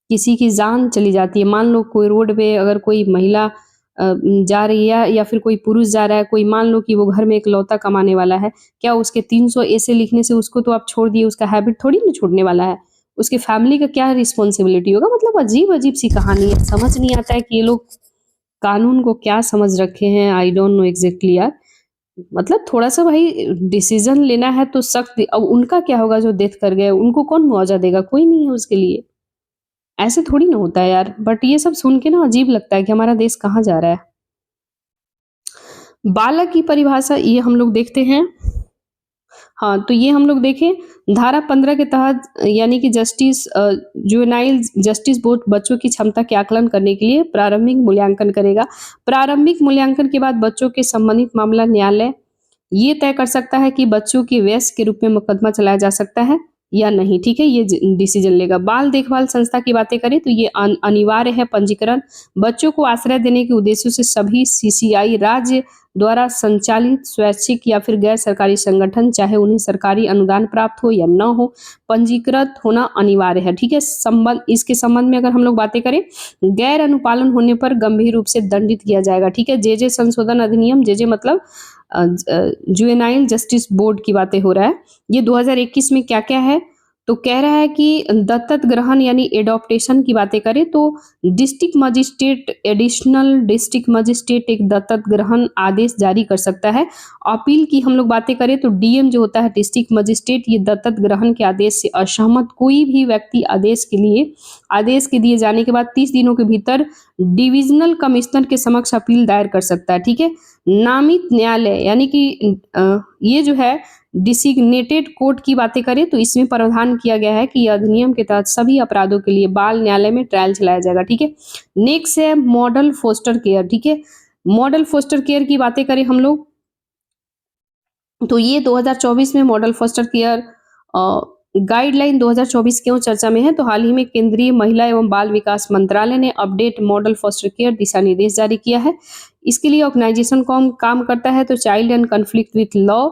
किसी की जान चली जाती है। मान लो कोई रोड पे अगर कोई महिला जा रही है या फिर कोई पुरुष जा रहा है, कोई मान लो कि वो घर में इकलौता कमाने वाला है, क्या उसके 300 ऐसे लिखने से उसको तो आप छोड़ दिए, उसका हैबिट थोड़ी ना छूटने वाला है, उसके फैमिली का क्या रिस्पॉन्सिबिलिटी होगा। मतलब अजीब अजीब सी कहानी है, समझ नहीं आता है कि ये लोग कानून को क्या समझ रखे हैं, आई डोंट नो एग्जैक्टली यार। मतलब थोड़ा सा भाई डिसीजन लेना है तो सख्त, अब उनका क्या होगा जो डेथ कर गए, उनको कौन मुआवजा देगा, कोई नहीं है उसके लिए, ऐसे थोड़ी ना होता है यार। बट ये सब सुन के ना अजीब लगता है कि हमारा देश कहाँ जा रहा है। बालक की परिभाषा ये हम लोग देखते हैं, हाँ, तो ये हम लोग देखें धारा 15 के तहत यानी कि जुवेनाइल जस्टिस बोर्ड बच्चों की क्षमता के आकलन करने के लिए प्रारंभिक मूल्यांकन करेगा। प्रारंभिक मूल्यांकन के बाद बच्चों के संबंधित मामला न्यायालय ये तय कर सकता है कि बच्चों के वयस्क के रूप में मुकदमा चलाया जा सकता है या नहीं, ठीक है? ये डिसीजन लेगा। बाल देखभाल संस्था की बातें करें तो ये अनिवार्य है पंजीकरण। बच्चों को आश्रय देने के उद्देश्यों से सभी सीसीआई राज्य द्वारा संचालित स्वैच्छिक या फिर गैर सरकारी संगठन, चाहे उन्हें सरकारी अनुदान प्राप्त हो या न हो, पंजीकृत होना अनिवार्य है, ठीक है? इसके संबंध में अगर हम लोग बातें करें, गैर अनुपालन होने पर गंभीर रूप से दंडित किया जाएगा, ठीक है? जे संशोधन अधिनियम, जे मतलब जुवेनाइल जस्टिस बोर्ड की बातें हो रहा है। ये 2021 में क्या-क्या है? तो कह रहा है कि दत्तक ग्रहण यानी एडॉप्टेशन की बातें करें तो district magistrate, additional district magistrate एक दत्तक ग्रहण आदेश जारी कर सकता है। अपील की हम लोग बातें करें तो डीएम जो होता है डिस्ट्रिक्ट मजिस्ट्रेट, ये दत्तक ग्रहण के आदेश से असहमत कोई भी व्यक्ति आदेश के दिए जाने के बाद 30 दिनों के भीतर डिविजनल कमिश्नर के समक्ष अपील दायर कर सकता है, ठीक है? नामित न्यायालय यानी कि ये जो है डिसिग्नेटेड कोर्ट की बातें करें तो इसमें प्रावधान किया गया है कि यह अधिनियम के तहत सभी अपराधों के लिए बाल न्यायालय में ट्रायल चलाया जाएगा, ठीक है? नेक्स्ट है मॉडल फोस्टर केयर, ठीक है? मॉडल फोस्टर केयर की बातें करें हम लोग तो ये 2024 में मॉडल फोस्टर केयर गाइडलाइन 2024 क्यों चर्चा में है? तो हाल ही में केंद्रीय महिला एवं बाल विकास मंत्रालय ने अपडेट मॉडल फोस्टर केयर दिशा निर्देश जारी किया है। इसके लिए ऑर्गेनाइजेशन कौन काम करता है? तो child and conflict with law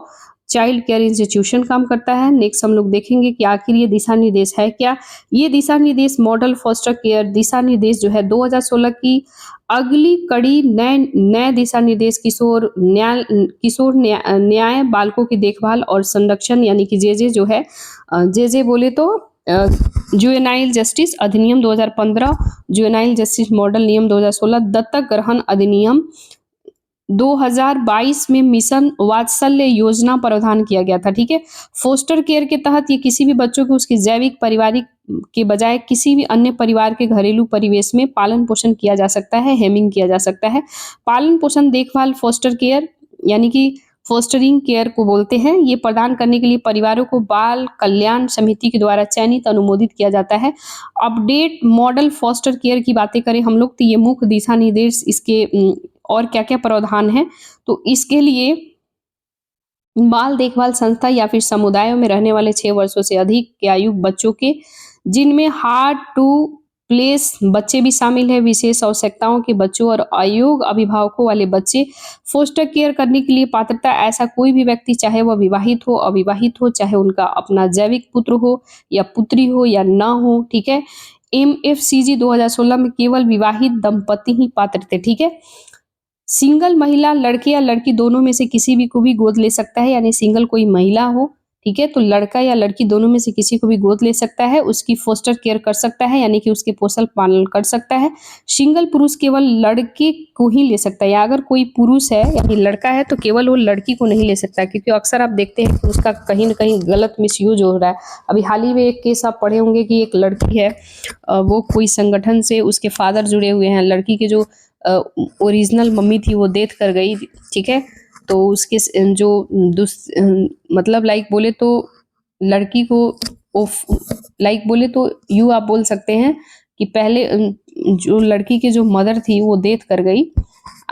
child care institution काम करता है। नेक्स्ट हम लोग देखेंगे कि आखिर ये दिशा निर्देश है क्या? ये दिशा निर्देश मॉडल फोस्टर केयर दिशा निर्देश जो है 2016 की अगली कड़ी नए दिशा निर्देश किशोर न्याय बालकों की देखभाल और संरक्षण यानी कि जे जो है जे बोले तो जुवेनाइल जस्टिस अधिनियम 2015, जुवेनाइल जस्टिस मॉडल नियम 2016, दत्तक ग्रहण अधिनियम 2022 में मिशन वात्सल्य योजना प्रावधान किया गया था, ठीक है? फोस्टर केयर के तहत ये किसी भी बच्चों को उसके जैविक पारिवारिक के बजाय किसी भी अन्य परिवार के घरेलू परिवेश में पालन पोषण किया जा सकता है, हेमिंग किया जा सकता है। पालन पोषण देखभाल फोस्टर केयर यानी कि फोस्टरिंग केयर को बोलते हैं। ये प्रदान करने के लिए परिवारों को बाल कल्याण समिति के द्वारा चयनित अनुमोदित किया जाता है। अपडेट मॉडल फोस्टर केयर की बातें करें हम लोग तो ये मुख्य दिशा निर्देश इसके और क्या-क्या प्रावधान है? तो इसके लिए बाल देखभाल संस्था या फिर समुदायों में रहने वाले 6 वर्षों से अधिक के आयु बच्चों के जिनमें हार्ड टू प्लेस बच्चे भी शामिल हैं, विशेष आवश्यकताओं के बच्चों और अयोग्य अभिभावकों वाले बच्चे फोस्टर केयर करने के लिए पात्रता ऐसा कोई भी व्यक्ति चाहे वह विवाहित हो, अविवाहित हो, चाहे उनका अपना जैविक पुत्र हो या पुत्री हो या ना हो, ठीक है? एमएफसीजी 2016 में केवल विवाहित दंपति ही पात्र थे, ठीक है? सिंगल महिला लड़के या लड़की दोनों में से किसी भी को भी गोद ले सकता है यानी सिंगल कोई महिला हो, ठीक है? तो लड़का या लड़की दोनों में से किसी को भी गोद ले सकता है, उसकी फोस्टर केयर कर सकता है यानी कि उसके पोषण पालन कर सकता है। सिंगल पुरुष केवल लड़के को ही ले सकता है या अगर कोई पुरुष है यानी लड़का है तो केवल वो लड़की को नहीं ले सकता क्योंकि अक्सर आप देखते हैं कि उसका कहीं न कहीं गलत मिसयूज हो रहा है। अभी हाल ही में एक केस आप पढ़े होंगे कि एक लड़की है वो कोई संगठन से उसके फादर जुड़े हुए हैं, लड़की के जो ओरिजिनल मम्मी थी वो डेथ कर गई, ठीक है? तो उसके जो मतलब लाइक बोले तो लड़की को लाइक बोले तो आप बोल सकते हैं कि पहले जो लड़की के जो मदर थी वो डेथ कर गई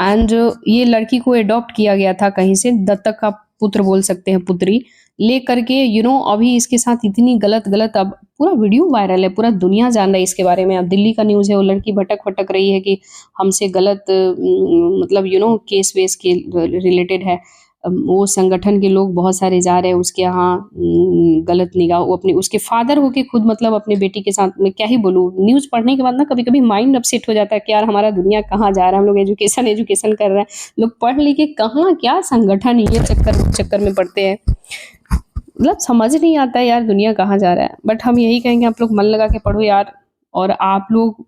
एंड ये लड़की को अडॉप्ट किया गया था कहीं से, दत्तक का पुत्र बोल सकते हैं, पुत्री ले करके अभी इसके साथ इतनी गलत अब पूरा वीडियो वायरल है, पूरा दुनिया जान रहा है इसके बारे में। अब दिल्ली का न्यूज़ है, वो लड़की भटक रही है कि हमसे गलत मतलब केस वेस के रिलेटेड है। वो संगठन के लोग बहुत सारे जा रहे हैं उसके यहाँ गलत निगाह, वो अपने उसके फादर होके खुद मतलब अपने बेटी के साथ, मैं क्या ही बोलूँ, न्यूज़ पढ़ने के बाद ना कभी-कभी माइंड अपसेट हो जाता है कि यार हमारा दुनिया कहाँ जा रहा है, हम लोग एजुकेशन कर रहे हैं, लोग पढ़ लिख के कहाँ क्या संगठन ये चक्कर में पड़ते हैं। मतलब समझ नहीं आता है यार दुनिया कहाँ जा रहा है। बट हम यही कहेंगे आप लोग मन लगा के पढ़ो यार, और आप लोग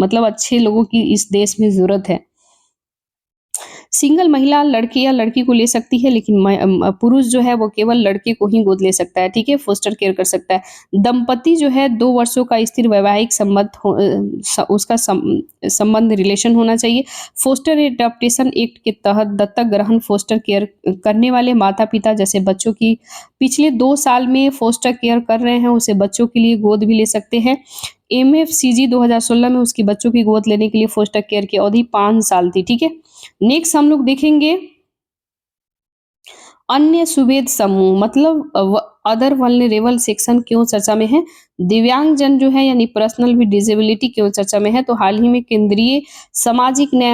मतलब अच्छे लोगों की इस देश में ज़रूरत है। सिंगल महिला लड़के या लड़की को ले सकती है, लेकिन पुरुष जो है वो केवल लड़के को ही गोद ले सकता है, ठीक है? फोस्टर केयर कर सकता है। दंपति जो है 2 वर्षों का स्थिर वैवाहिक संबंध उसका संबंध रिलेशन होना चाहिए। फोस्टर एडॉप्टेशन एक्ट के तहत दत्तक ग्रहण फोस्टर केयर करने वाले माता-पिता जैसे बच्चों की पिछले 2 साल में फोस्टर केयर कर रहे हैं, उसे बच्चों के लिए गोद भी ले सकते हैं। एमएफसीजी 2016 में उसकी बच्चों की गोद लेने के लिए फोस्टर केयर की अवधि 5 साल थी, ठीक है? नेक्स्ट हम लोग देखेंगे अन्य सुवेद समूह, मतलब अदर वल्नरेबल सेक्शन क्यों चर्चा में है? दिव्यांगजन जो है यानी पर्सनल विद डिसेबिलिटी क्यों चर्चा में है? तो हाल ही में केंद्रीय सामाजिक न्याय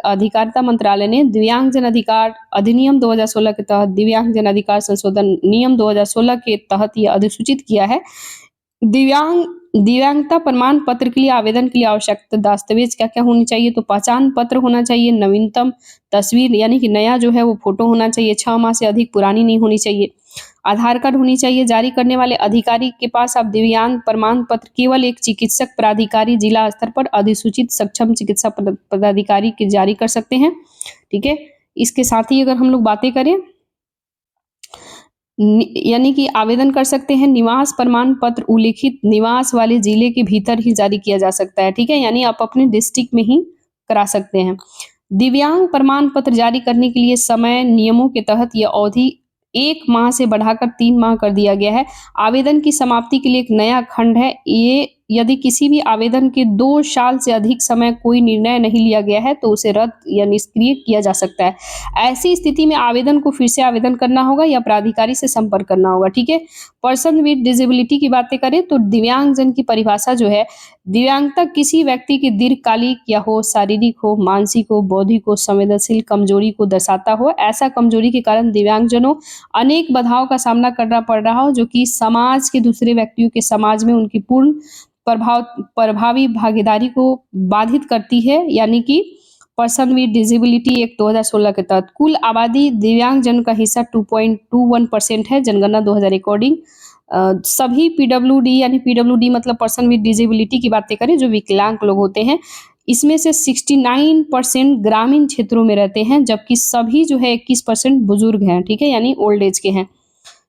अधिकारिता मंत्रालय ने दिव्यांगजन अधिकार अधिनियम 2016 के तहत दिव्यांगजन अधिकार संशोधन नियम 2016 के तहत यह अधिसूचित किया है। दिव्यांगता प्रमाण पत्र के लिए आवेदन के लिए आवश्यक दस्तावेज क्या-क्या होनी चाहिए? तो पहचान पत्र होना चाहिए, नवीनतम तस्वीर यानी कि नया जो है वो फोटो होना चाहिए, 6 माह से अधिक पुरानी नहीं होनी चाहिए। आधार कार्ड होनी चाहिए। जारी करने वाले अधिकारी के पास आप दिव्यांग प्रमाण पत्र केवल एक चिकित्सक प्राधिकारी जिला स्तर पर अधिसूचित सक्षम चिकित्सा पदाधिकारी के जारी कर सकते हैं, ठीक है? इसके साथ ही अगर हम लोग बातें करें यानी कि आवेदन कर सकते हैं, निवास प्रमाण पत्र उल्लिखित निवास वाले जिले के भीतर ही जारी किया जा सकता है, ठीक है? यानी आप अपने डिस्ट्रिक्ट में ही करा सकते हैं। दिव्यांग प्रमाण पत्र जारी करने के लिए समय नियमों के तहत यह अवधि 1 माह से बढ़ाकर 3 माह कर दिया गया है। आवेदन की समाप्ति के लिए एक नया खंड है। ये यदि किसी भी आवेदन के 2 साल से अधिक समय कोई निर्णय नहीं लिया गया है, तो उसे रद्द या निष्क्रिय किया जा सकता है। ऐसी स्थिति में आवेदन को फिर से आवेदन करना होगा या प्राधिकारी से संपर्क करना होगा, ठीक है? पर्सन विद डिसेबिलिटी की बातें करें तो दिव्यांगजन की परिभाषा जो है, दिव्यांगता किसी व्यक्ति की दीर्घकालिक या हो शारीरिक हो, मानसिक हो, बौद्धिक हो, संवेदनशील कमजोरी को दर्शाता हो। ऐसा कमजोरी के कारण दिव्यांगजनों अनेक बाधाओं का सामना करना पड़ रहा हो, जो कि समाज के दूसरे व्यक्तियों के समाज में उनकी पूर्ण प्रभावी भागीदारी को बाधित करती है, यानी कि पर्सन विद डिसेबिलिटी एक्ट 2016 के तहत कुल आबादी दिव्यांगजन का हिस्सा 2.21% है जनगणना 2000 अकॉर्डिंग। सभी पीडब्ल्यूडी यानी पीडब्ल्यूडी मतलब पर्सन विद डिसेबिलिटी की बातें करें जो विकलांग लोग होते हैं, इसमें से 69% ग्रामीण क्षेत्रों में रहते हैं, जबकि सभी जो है 21% बुजुर्ग हैं, ठीक है? यानी ओल्ड एज के हैं।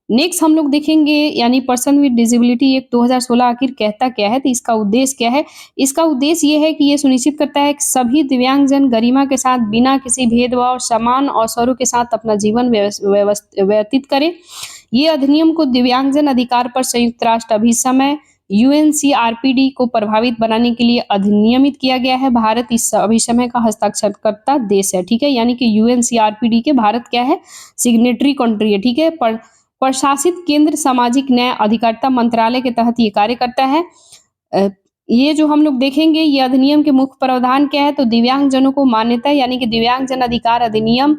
नेक्स्ट हम लोग देखेंगे यानी पर्सन विद डिसेबिलिटी एक्ट 2016 आखिर कहता क्या है? तो इसका उद्देश्य क्या है? इसका उद्देश्य ये है कि ये सुनिश्चित करता है कि सभी दिव्यांगजन गरिमा के साथ बिना किसी भेदभाव समान अवसरों के साथ अपना जीवन व्यतीत करें। ये अधिनियम को दिव्यांगजन अधिकार पर संयुक्त राष्ट्र अभिसमय यूएनसीआरपीडी को प्रभावित बनाने के लिए अधिनियमित किया गया है। भारत इस अभिसमय का हस्ताक्षरकर्ता देश है, ठीक है? यानी कि यूएनसीआरपीडी के भारत क्या है? सिग्नेटरी कंट्री है, ठीक है? प्रशासित केंद्र सामाजिक न्याय अधिकारिता मंत्रालय के तहत ये कार्य करता है। ये जो हम लोग देखेंगे ये अधिनियम के मुख्य प्रावधान क्या है? तो दिव्यांगजनों को मान्यता यानी कि दिव्यांगजन अधिकार अधिनियम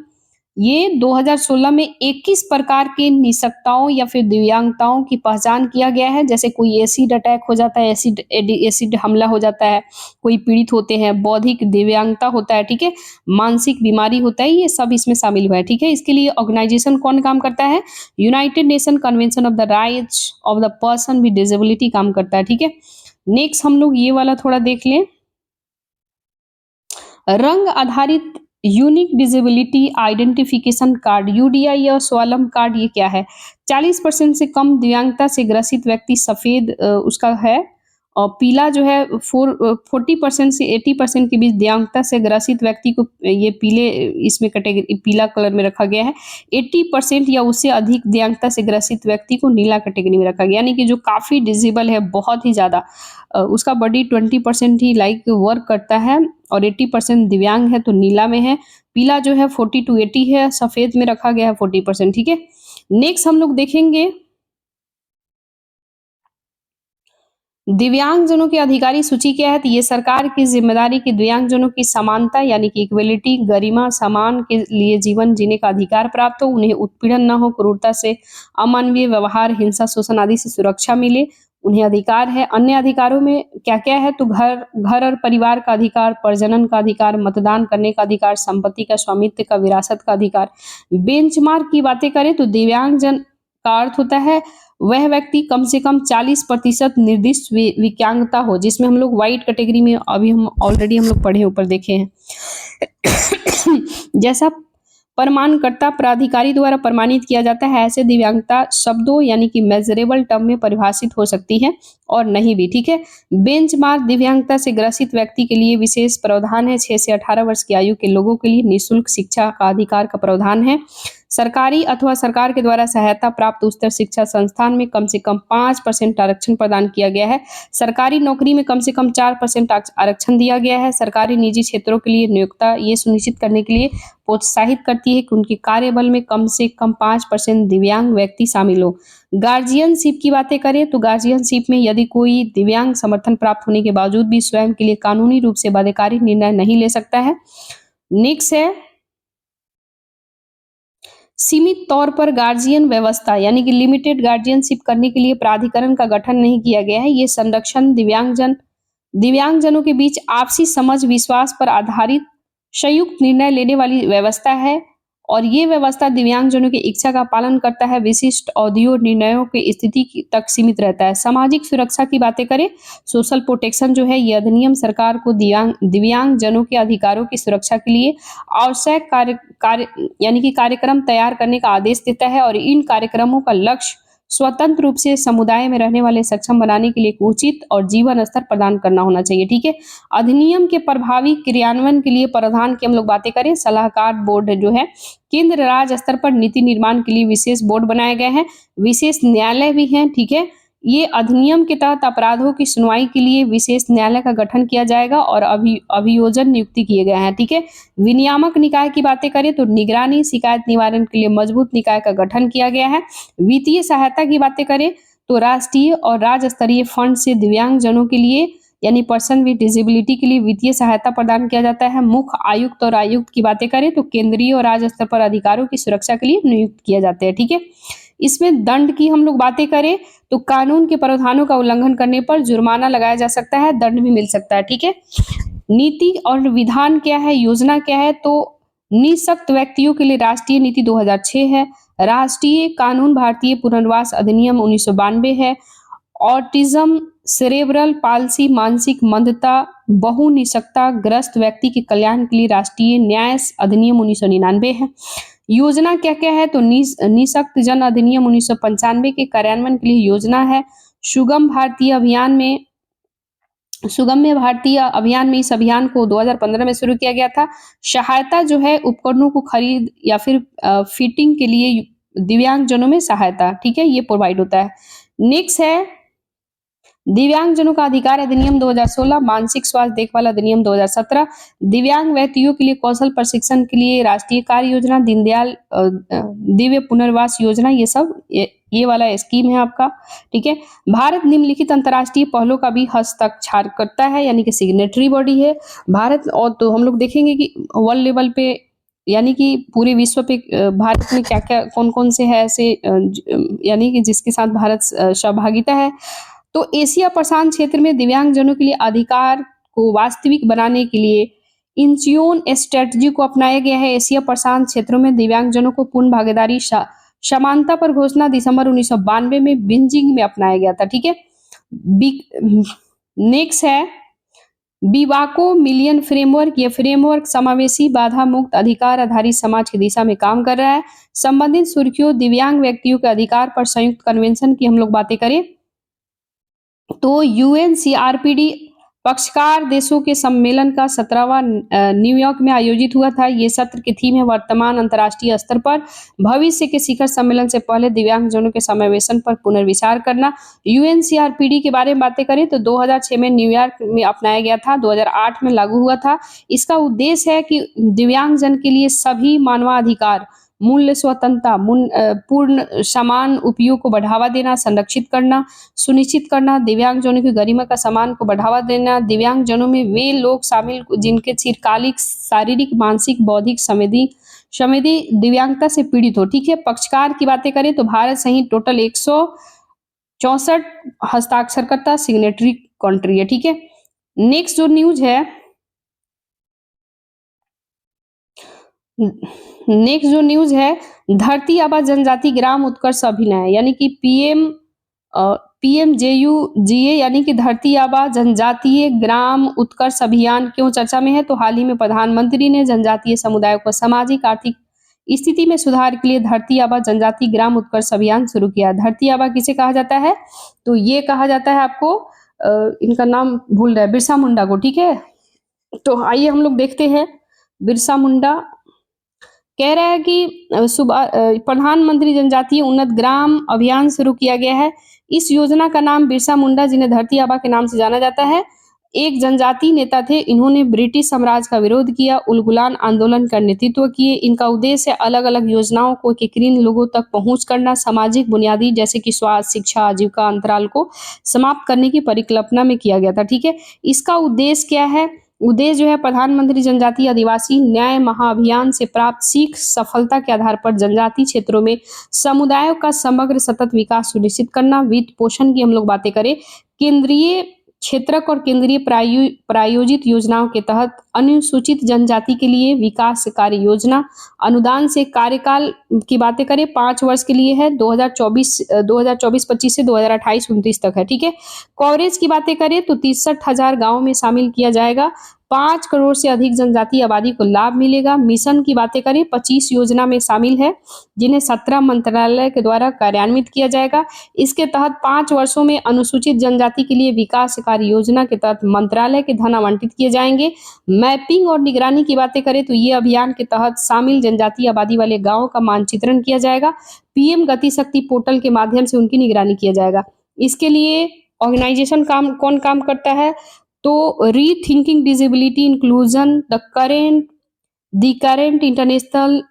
ये 2016 में 21 प्रकार के निःशक्तताओं या फिर दिव्यांगताओं की पहचान किया गया है। जैसे कोई एसिड अटैक हो जाता है, एसिड हमला हो जाता है, कोई पीड़ित होते हैं, बौद्धिक दिव्यांगता होता है, ठीक है? मानसिक बीमारी होता है, ये सब इसमें शामिल हुआ है, ठीक है? इसके लिए ऑर्गेनाइजेशन कौन काम करता है? United nation convention of the rights of the person with disability काम करता है, ठीक है? नेक्स्ट हम लोग ये वाला थोड़ा देख लें। रंग आधारित unique disability identification card UDI या स्वालम कार्ड ये क्या है? 40% से कम दिव्यांगता से ग्रसित व्यक्ति सफेद उसका है और पीला जो है 40% से 80% के बीच दिव्यांगता से ग्रसित व्यक्ति को ये पीले इसमें कैटेगरी पीला कलर में रखा गया है। 80% या उससे अधिक दिव्यांगता से ग्रसित व्यक्ति को नीला कैटेगरी में रखा गया, यानी कि जो काफ़ी डिसेबल है बहुत ही ज़्यादा उसका बॉडी 20% ही लाइक वर्क करता है और 80% दिव्यांग है तो नीला में है। पीला जो है 40 to 80 है, सफ़ेद में रखा गया है 40%, ठीक है? नेक्स्ट हम लोग देखेंगे दिव्यांगजनों की अधिकारी सूची क्या है? तो ये सरकार की जिम्मेदारी की दिव्यांगजनों की समानता यानी कि इक्वलिटी, गरिमा, समान के लिए जीवन जीने का अधिकार प्राप्त हो, उन्हें उत्पीड़न न हो, क्रूरता से, अमानवीय व्यवहार, हिंसा, शोषण आदि से सुरक्षा मिले, उन्हें अधिकार है। अन्य अधिकारों में क्या-क्या है? तो घर और परिवार का अधिकार, प्रजनन का अधिकार, मतदान करने का अधिकार, संपत्ति का स्वामित्व का, विरासत का अधिकार। बेंचमार्क की बातें करें तो दिव्यांगजन का अर्थ होता है वह व्यक्ति कम से कम 40% निर्दिष्ट विकलांगता हो, जिसमें हम लोग व्हाइट कैटेगरी में अभी हम ऑलरेडी हम लोग पढ़े ऊपर देखे हैं। जैसा प्रमाणकर्ता प्राधिकारी द्वारा प्रमाणित किया जाता है, ऐसे दिव्यांगता शब्दों यानी कि मेजरेबल टर्म में परिभाषित हो सकती है और नहीं भी। ठीक है। बेंचमार्क दिव्यांगता से ग्रसित व्यक्ति के लिए विशेष प्रावधान है। 6 से 18 वर्ष की आयु के लोगों के लिए निःशुल्क शिक्षा का अधिकार का प्रावधान है। सरकारी अथवा सरकार के द्वारा सहायता प्राप्त उच्चतर शिक्षा संस्थान में कम से कम 5% आरक्षण प्रदान किया गया है। सरकारी नौकरी में कम से कम 4% आरक्षण दिया गया है। सरकारी निजी क्षेत्रों के लिए नियोक्ता ये सुनिश्चित करने के लिए प्रोत्साहित करती है कि उनके कार्यबल में कम से कम 5% दिव्यांग व्यक्ति शामिल हो। गार्जियनशिप की बातें करें तो गार्जियनशिप में यदि कोई दिव्यांग समर्थन प्राप्त होने के बावजूद भी स्वयं के लिए कानूनी रूप से बाध्यकारी निर्णय नहीं ले सकता है। नेक्स्ट है सीमित तौर पर गार्जियन व्यवस्था यानी कि लिमिटेड गार्जियनशिप करने के लिए प्राधिकरण का गठन नहीं किया गया है। ये संरक्षण दिव्यांगजनों के बीच आपसी समझ विश्वास पर आधारित संयुक्त निर्णय लेने वाली व्यवस्था है और ये व्यवस्था दिव्यांगजनों की इच्छा का पालन करता है, विशिष्ट अवधियों निर्णयों की तक सीमित रहता है। सामाजिक सुरक्षा की बातें करें, सोशल प्रोटेक्शन जो है ये अधिनियम सरकार को दिव्यांगजनों के अधिकारों की सुरक्षा के लिए आवश्यक कार्य यानी कि कार्यक्रम तैयार करने का आदेश देता है और इन कार्यक्रमों का लक्ष्य स्वतंत्र रूप से समुदाय में रहने वाले सक्षम बनाने के लिए एक उचित और जीवन स्तर प्रदान करना होना चाहिए। ठीक है। अधिनियम के प्रभावी क्रियान्वयन के लिए प्रावधान की हम लोग बातें करें, सलाहकार बोर्ड जो है केंद्र राज्य स्तर पर नीति निर्माण के लिए विशेष बोर्ड बनाए गए हैं, विशेष न्यायालय भी हैं। ठीक है। ये अधिनियम के तहत अपराधों की सुनवाई के लिए विशेष न्यायालय का गठन किया जाएगा और अभियोजन नियुक्ति किए गए हैं। ठीक है। विनियामक निकाय की बातें करें तो निगरानी शिकायत निवारण के लिए मजबूत निकाय का गठन किया गया है। वित्तीय सहायता की बातें करें तो राष्ट्रीय और राज्य स्तरीय फंड से दिव्यांगजनों के लिए यानी पर्सन विद डिसेबिलिटी के लिए वित्तीय सहायता प्रदान किया जाता है। मुख्य आयुक्त और आयुक्त की बातें करें तो केंद्रीय और राज्य स्तर पर अधिकारों की सुरक्षा के लिए नियुक्त किए जाते हैं। ठीक है। इसमें दंड की हम लोग बातें करें तो कानून के प्रावधानों का उल्लंघन करने पर जुर्माना लगाया जा सकता है, दंड भी मिल सकता है। ठीक है। नीति और विधान क्या है, योजना क्या है, तो निःशक्त व्यक्तियों के लिए राष्ट्रीय नीति 2006 है। राष्ट्रीय कानून भारतीय पुनर्वास अधिनियम 1992 है। ऑटिज्म, सेरेब्रल पाल्सी, मानसिक मंदता, बहुनिशक्ता ग्रस्त व्यक्ति के कल्याण के लिए राष्ट्रीय न्यास अधिनियम 1999 है। योजना क्या क्या है तो निःशक्त जन अधिनियम 1995 के कार्यान्वयन के लिए योजना है। सुगम्य भारतीय अभियान में इस अभियान को 2015 में शुरू किया गया था। सहायता जो है उपकरणों को खरीद या फिर फिटिंग के लिए दिव्यांगजनों में सहायता, ठीक है, ये प्रोवाइड होता है। नेक्स्ट है दिव्यांगजनों का अधिकार अधिनियम 2016, मानसिक स्वास्थ्य देखभाल अधिनियम 2017, दिव्यांग व्यक्तियों के लिए कौशल प्रशिक्षण के लिए राष्ट्रीय कार्य योजना, दीनदयाल दिव्य पुनर्वास योजना, ये वाला स्कीम है आपका। ठीक है। भारत निम्नलिखित अंतर्राष्ट्रीय पहलों का भी हस्ताक्षर करता है यानी कि सिग्नेटरी बॉडी है भारत। और तो हम लोग देखेंगे कि वर्ल्ड लेवल पे यानी कि पूरे विश्व पे भारत में क्या क्या कौन कौन से है ऐसे यानी कि जिसके साथ भारत सहभागिता है। तो एशिया प्रशांत क्षेत्र में दिव्यांगजनों के लिए अधिकार को वास्तविक बनाने के लिए इंचियोन स्ट्रेटजी को अपनाया गया है। एशिया प्रशांत क्षेत्रों में दिव्यांगजनों को पूर्ण भागीदारी समानता पर घोषणा दिसंबर 1992 में बीजिंग में अपनाया गया था। ठीक है। नेक्स्ट है बिवाको मिलियन फ्रेमवर्क। ये फ्रेमवर्क समावेशी बाधा मुक्त अधिकार आधारित समाज की दिशा में काम कर रहा है। संबंधित सुर्खियों दिव्यांग व्यक्तियों के अधिकार पर संयुक्त कन्वेंशन की हम लोग बातें करें तो यूएनसीआरपीडी पक्षकार देशों के सम्मेलन का 17वां न्यूयॉर्क में आयोजित हुआ था। ये सत्र की थीम है वर्तमान अंतर्राष्ट्रीय स्तर पर भविष्य के शिखर सम्मेलन से पहले दिव्यांगजनों के समावेशन पर पुनर्विचार करना। यूएनसीआरपीडी के बारे में बातें करें तो 2006 में न्यूयॉर्क में अपनाया गया था, 2008 में लागू हुआ था। इसका उद्देश्य है कि दिव्यांगजन के लिए सभी मानवाधिकार, मूल्य स्वतंत्रता, पूर्ण समान उपयोग को बढ़ावा देना, संरक्षित करना, सुनिश्चित करना, दिव्यांगजनों की गरिमा का सम्मान को बढ़ावा देना। दिव्यांगजनों में वे लोग शामिल जिनके चिरकालिक शारीरिक, मानसिक, बौद्धिक, संवेदी दिव्यांगता से पीड़ित हो। ठीक है। पक्षकार की बातें करें तो भारत सहित टोटल 164 हस्ताक्षरकर्ता सिग्नेटरी कंट्री है। ठीक है। नेक्स्ट जो न्यूज है धरती आबा जनजाति ग्राम उत्कर्ष अभियान यानी कि पीएमजेयूजीए यानी कि धरती आबा जनजातीय ग्राम उत्कर्ष अभियान क्यों चर्चा में है? तो हाल ही में प्रधानमंत्री ने जनजातीय समुदायों को सामाजिक आर्थिक स्थिति में सुधार के लिए धरती आबा जनजाति ग्राम उत्कर्ष अभियान शुरू किया। धरती आबा किसे कहा जाता है? तो ये कहा जाता है आपको इनका नाम भूल रहा है, बिरसा मुंडा को, ठीक है। तो आइए हम लोग देखते हैं बिरसा मुंडा कह रहा है कि प्रधानमंत्री जनजातीय उन्नत ग्राम अभियान शुरू किया गया है। इस योजना का नाम बिरसा मुंडा, जिन्हें धरती आबा के नाम से जाना जाता है, एक जनजातीय नेता थे। इन्होंने ब्रिटिश साम्राज्य का विरोध किया, उलगुलान आंदोलन का नेतृत्व किए। इनका उद्देश्य अलग अलग योजनाओं को एकीकृत लोगों तक पहुंच करना, सामाजिक बुनियादी जैसे कि स्वास्थ्य, शिक्षा, आजीविका अंतराल को समाप्त करने की परिकल्पना में किया गया था, ठीक है। इसका उद्देश्य क्या है? उद्देश्य जो है प्रधानमंत्री जनजातीय आदिवासी न्याय महाअभियान से प्राप्त सीख सफलता के आधार पर जनजातीय क्षेत्रों में समुदायों का समग्र सतत विकास सुनिश्चित करना। वित्त पोषण की हम लोग बातें करें, केंद्रीय क्षेत्रक और केंद्रीय प्रायोजित योजनाओं के तहत अनुसूचित जनजाति के लिए विकास कार्य योजना अनुदान से कार्यकाल की बातें करें 5 वर्ष के लिए है, 2024-25 से 2028-29 तक है, ठीक है। कवरेज की बातें करें तो 63,000 गाँव में शामिल किया जाएगा। 5 करोड़ से अधिक जनजातीय आबादी को लाभ मिलेगा। मिशन की बातें करें 25 योजना में शामिल है, जिन्हें 17 मंत्रालय के द्वारा कार्यान्वित किया जाएगा। इसके तहत 5 वर्षों में अनुसूचित जनजाति के लिए विकास कार्य योजना के तहत मंत्रालय के धन आवंटित किए जाएंगे। मैपिंग और निगरानी की बातें करें तो ये अभियान के तहत शामिल जनजातीय आबादी वाले गाँव का मानचित्रण किया जाएगा। पीएम गति शक्ति पोर्टल के माध्यम से उनकी निगरानी किया जाएगा। इसके लिए ऑर्गेनाइजेशन कौन काम करता है? तो rethinking disability inclusion, the current international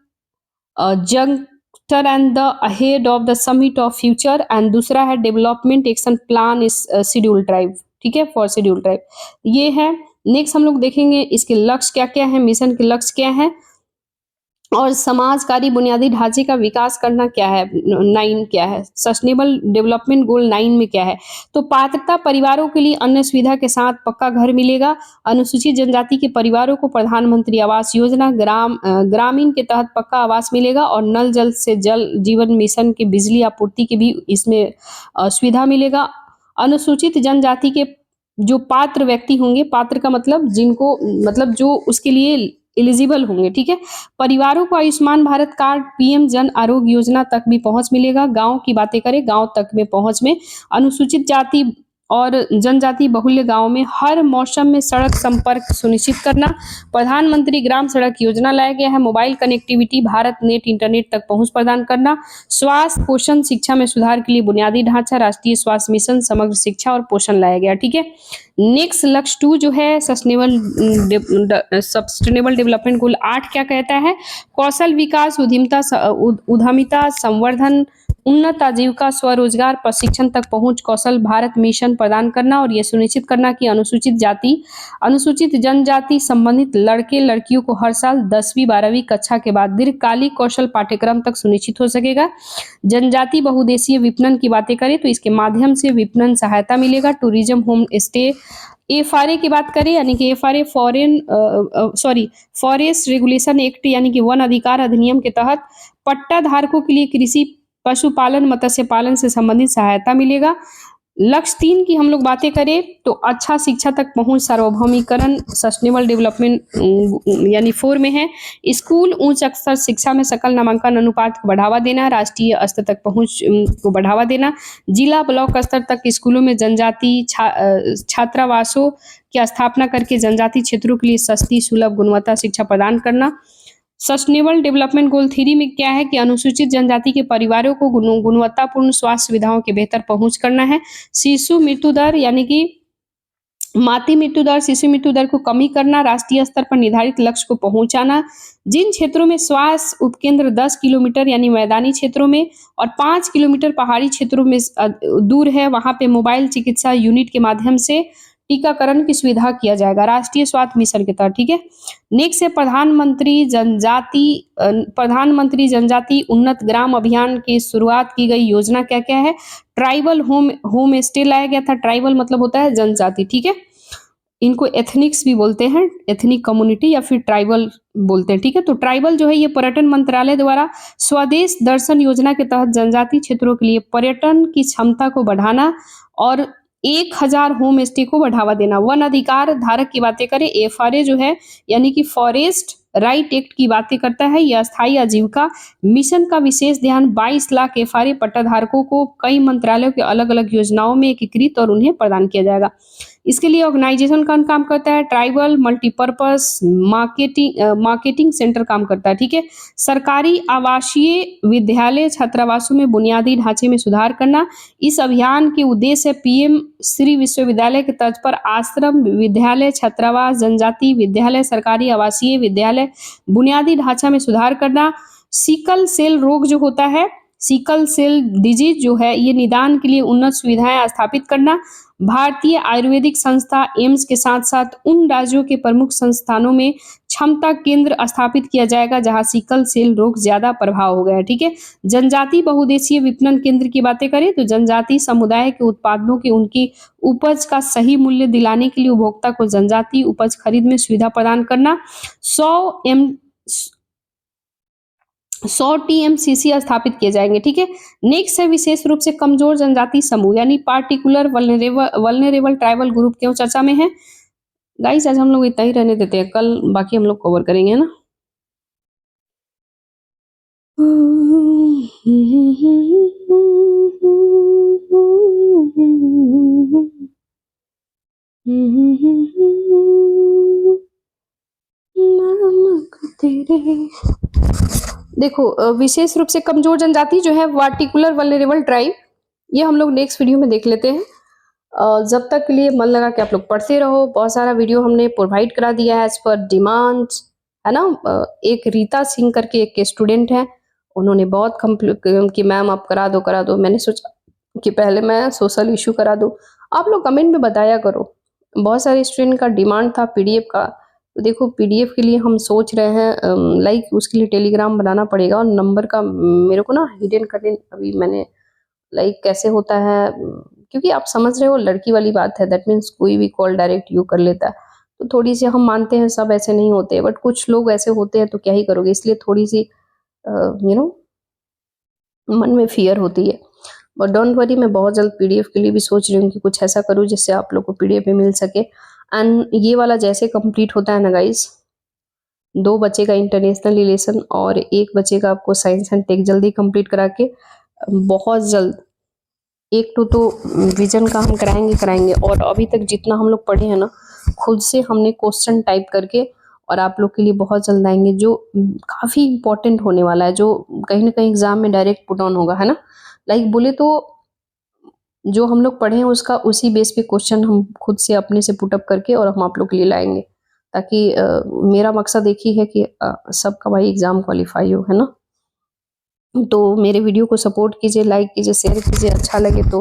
juncture and the ahead of the summit of future, and दूसरा है डेवलपमेंट एक्शन प्लान इस शेड्यूल ट्राइब, ठीक है, फॉर शेड्यूल ट्राइब। ये है। नेक्स्ट हम लोग देखेंगे इसके लक्ष्य क्या क्या है, मिशन के लक्ष्य क्या है, और समाजकारी बुनियादी ढांचे का विकास करना क्या है, 9 क्या है, सस्टेनेबल डेवलपमेंट गोल 9 में क्या है। तो पात्रता परिवारों के लिए अन्य सुविधा के साथ पक्का घर मिलेगा। अनुसूचित जनजाति के परिवारों को प्रधानमंत्री आवास योजना ग्रामीण के तहत पक्का आवास मिलेगा, और नल जल से जल जीवन मिशन की बिजली आपूर्ति की भी इसमें सुविधा मिलेगा। अनुसूचित जनजाति के जो पात्र व्यक्ति होंगे, पात्र का मतलब जिनको, मतलब जो उसके लिए एलिजिबल होंगे, ठीक है, परिवारों को आयुष्मान भारत कार्ड, पीएम जन आरोग्य योजना तक भी पहुंच मिलेगा। गांव की बातें करें, गांव तक में पहुंच में अनुसूचित जाति और जनजाति बहुल्य गांव में हर मौसम में सड़क संपर्क सुनिश्चित करना। प्रधानमंत्री ग्राम सड़क योजना लाया गया है। Mobile connectivity, Bharat net internet तक पहुंच प्रदान करना। स्वास्थ्य, पोषण, शिक्षा में सुधार के लिए बुनियादी ढांचा, राष्ट्रीय स्वास्थ्य मिशन, समग्र शिक्षा और पोषण लाया गया, ठीक है। नेक्स्ट लक्ष्य 2 जो है सस्टेनेबल डेवलपमेंट गोल 8 क्या कहता है? कौशल विकास, उद्यमिता संवर्धन, उन्नत आजीविका, स्वरोजगार, प्रशिक्षण तक पहुंच, कौशल भारत मिशन प्रदान करना, और यह सुनिश्चित करना कि अनुसूचित जनजाति संबंधित लड़के लड़कियों को हर साल 10वीं 12वीं कक्षा के बाद दीर्घकालिक कौशल पाठ्यक्रम तक सुनिश्चित हो सकेगा। जनजाति बहुउद्देशीय विपणन की बातें करें तो इसके माध्यम से विपणन सहायता मिलेगा। टूरिज्म, होम स्टे, एफआरए की बात करें यानी कि एफआरए फॉरेस्ट रेगुलेशन एक्ट यानी कि वन अधिकार अधिनियम के तहत पट्टा धारकों के लिए कृषि, पशुपालन, मत्स्य पालन से संबंधित सहायता मिलेगा। लक्ष्य 3 की हम लोग बातें करें तो अच्छा शिक्षा तक पहुंच, सार्वभौमिकरण, सस्टेनेबल डेवलपमेंट यानी 4 में है। स्कूल, उच्च स्तर शिक्षा में सकल नामांकन अनुपात को बढ़ावा देना, राष्ट्रीय स्तर तक पहुंच को बढ़ावा देना, जिला ब्लॉक स्तर तक स्कूलों में जनजाति छात्रावासों की स्थापना करके जनजाति क्षेत्रों के लिए सस्ती, सुलभ, गुणवत्ता शिक्षा प्रदान करना। सस्टेनेबल डेवलपमेंट गोल 3 में क्या है कि अनुसूचित जनजाति के परिवारों को गुणवत्तापूर्ण स्वास्थ्य सुविधाओं के बेहतर पहुंच करना है। शिशु मृत्यु दर यानी कि मातृ मृत्यु दर, शिशु मृत्यु दर को कमी करना, राष्ट्रीय स्तर पर निर्धारित लक्ष्य को पहुंचाना। जिन क्षेत्रों में स्वास्थ्य उपकेंद्र 10 किलोमीटर यानी मैदानी क्षेत्रों में और 5 किलोमीटर पहाड़ी क्षेत्रों में दूर है, वहां पे मोबाइल चिकित्सा यूनिट के माध्यम से टीकाकरण की सुविधा किया जाएगा, राष्ट्रीय स्वास्थ्य मिशन के तहत, ठीक है। नेक्स्ट है प्रधानमंत्री जनजाति उन्नत ग्राम अभियान की शुरुआत की गई योजना क्या क्या है? ट्राइबल होम स्टे लाया गया था। ट्राइबल मतलब होता है जनजाति, ठीक है। इनको एथनिक्स भी बोलते हैं, एथनिक कम्युनिटी या फिर ट्राइबल बोलते हैं, ठीक है। तो ट्राइबल जो है ये पर्यटन मंत्रालय द्वारा स्वदेश दर्शन योजना के तहत जनजातीय क्षेत्रों के लिए पर्यटन की क्षमता को बढ़ाना और 1000 होम स्टे को बढ़ावा देना। वन अधिकार धारक की बातें करें, एफआरए जो है यानी कि फॉरेस्ट राइट एक्ट की बातें करता है। यह अस्थायी आजीविका मिशन का विशेष ध्यान 22 लाख एफआरए पट्टाधारकों को कई मंत्रालयों के अलग अलग योजनाओं में एकीकृत और उन्हें प्रदान किया जाएगा। इसके लिए ऑर्गेनाइजेशन कौन काम करता है? ट्राइबल मल्टीपर्पज मार्केटिंग सेंटर काम करता है, ठीक है। सरकारी आवासीय विद्यालय छात्रावासों में बुनियादी ढांचे में सुधार करना। इस अभियान के उद्देश्य पीएम श्री विश्वविद्यालय के तर्ज पर आश्रम विद्यालय, छात्रावास, जनजाति विद्यालय, सरकारी आवासीय विद्यालय, बुनियादी ढांचा में सुधार करना। सिकल सेल रोग जो होता है, सिकल सेल डिजीज जो है, ये निदान के लिए उन्नत सुविधाएं स्थापित करना। भारतीय आयुर्वेदिक संस्था एम्स के साथ साथ उन राज्यों के प्रमुख संस्थानों में क्षमता केंद्र स्थापित किया जाएगा जहां सिकल सेल रोग ज्यादा प्रभाव हो गया है, ठीक है। जनजाति बहुउद्देशीय विपणन केंद्र की बातें करें तो जनजाति समुदाय के उत्पादों की उनकी उपज का सही मूल्य दिलाने के लिए उपभोक्ता को जनजाति उपज खरीद में सुविधा प्रदान करना। 100 टीएमसीसी स्थापित किए जाएंगे, ठीक है। नेक्स्ट है विशेष रूप से कमजोर जनजाति समूह यानी पार्टिकुलर वल्नरेबल ट्राइबल ग्रुप क्यों चर्चा में है। गाइस आज हम लोग इतना ही रहने देते हैं, कल बाकी हम लोग कवर करेंगे, है ना। देखो विशेष रूप से कमजोर जनजाति जो है पार्टिकुलर वल्नरेबल ट्राइब, ये हम लोग नेक्स्ट वीडियो में देख लेते हैं। जब तक के लिए मन लगा कि आप लोग पढ़ते रहो, बहुत सारा वीडियो हमने प्रोवाइड करा दिया है एज पर डिमांड्स, है ना। एक रीता सिंह करके एक स्टूडेंट है, उन्होंने बहुत कंप्लेंट कि मैम आप करा दो। मैंने सोचा कि पहले मैं सोशल इशू करा दूं, आप लोग कमेंट में बताया करो। बहुत सारे स्टूडेंट का डिमांड था पीडीएफ का, तो देखो पीडीएफ के लिए हम सोच रहे हैं लाइक उसके लिए टेलीग्राम बनाना पड़ेगा और नंबर का मेरे को ना हिडन करने अभी मैंने लाइक कैसे होता है, क्योंकि आप समझ रहे हो लड़की वाली बात है, दैट मीन्स कोई भी कॉल डायरेक्ट यू कर लेता है, तो थोड़ी सी हम मानते हैं सब ऐसे नहीं होते, बट कुछ लोग ऐसे होते हैं तो क्या ही करोगे, इसलिए थोड़ी सी मन में फियर होती है। बट डोंट वरी, मैं बहुत जल्द पीडीएफ के लिए भी सोच रही हूँ कि कुछ ऐसा करूँ जिससे आप लोग को पीडीएफ में मिल सके। एंड ये वाला जैसे कंप्लीट होता है ना गाइस, 2 बच्चे का इंटरनेशनल रिलेशन और 1 बच्चे का आपको साइंस एंड टेक जल्दी कंप्लीट करा के बहुत जल्द एक तो विजन का हम कराएंगे। और अभी तक जितना हम लोग पढ़े हैं ना, खुद से हमने क्वेश्चन टाइप करके और आप लोग के लिए बहुत जल्द आएंगे, जो काफ़ी इंपॉर्टेंट होने वाला है, जो कहीं ना कहीं एग्जाम में डायरेक्ट पुट ऑन होगा, है ना। लाइक बोले तो जो हम लोग पढ़े हैं उसका उसी बेस पे क्वेश्चन हम खुद से अपने से पुटअप करके और हम आप लोग के लिए लाएंगे, ताकि मेरा मकसद एक ही है कि सबका भाई एग्जाम क्वालिफाई हो, है ना। तो मेरे वीडियो को सपोर्ट कीजिए, लाइक कीजिए, शेयर कीजिए, अच्छा लगे तो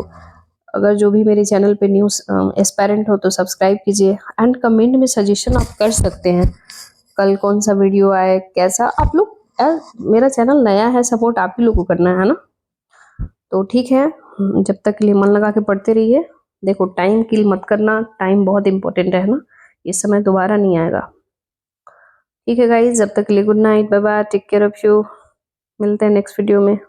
अगर जो भी मेरे चैनल पे न्यूज़ एस्पायरेंट हो तो सब्सक्राइब कीजिए एंड कमेंट में सजेशन आप कर सकते हैं, कल कौन सा वीडियो आए कैसा। आप लोग मेरा चैनल नया है, सपोर्ट आप ही लोग को करना है ना। तो ठीक है, जब तक के लिए मन लगा के पढ़ते रहिए। देखो टाइम किल मत करना, टाइम बहुत इंपॉर्टेंट है ना, ये समय दोबारा नहीं आएगा। ठीक है गाइज, जब तक के लिए good night, bye bye, take care of you, मिलते हैं नेक्स्ट वीडियो में।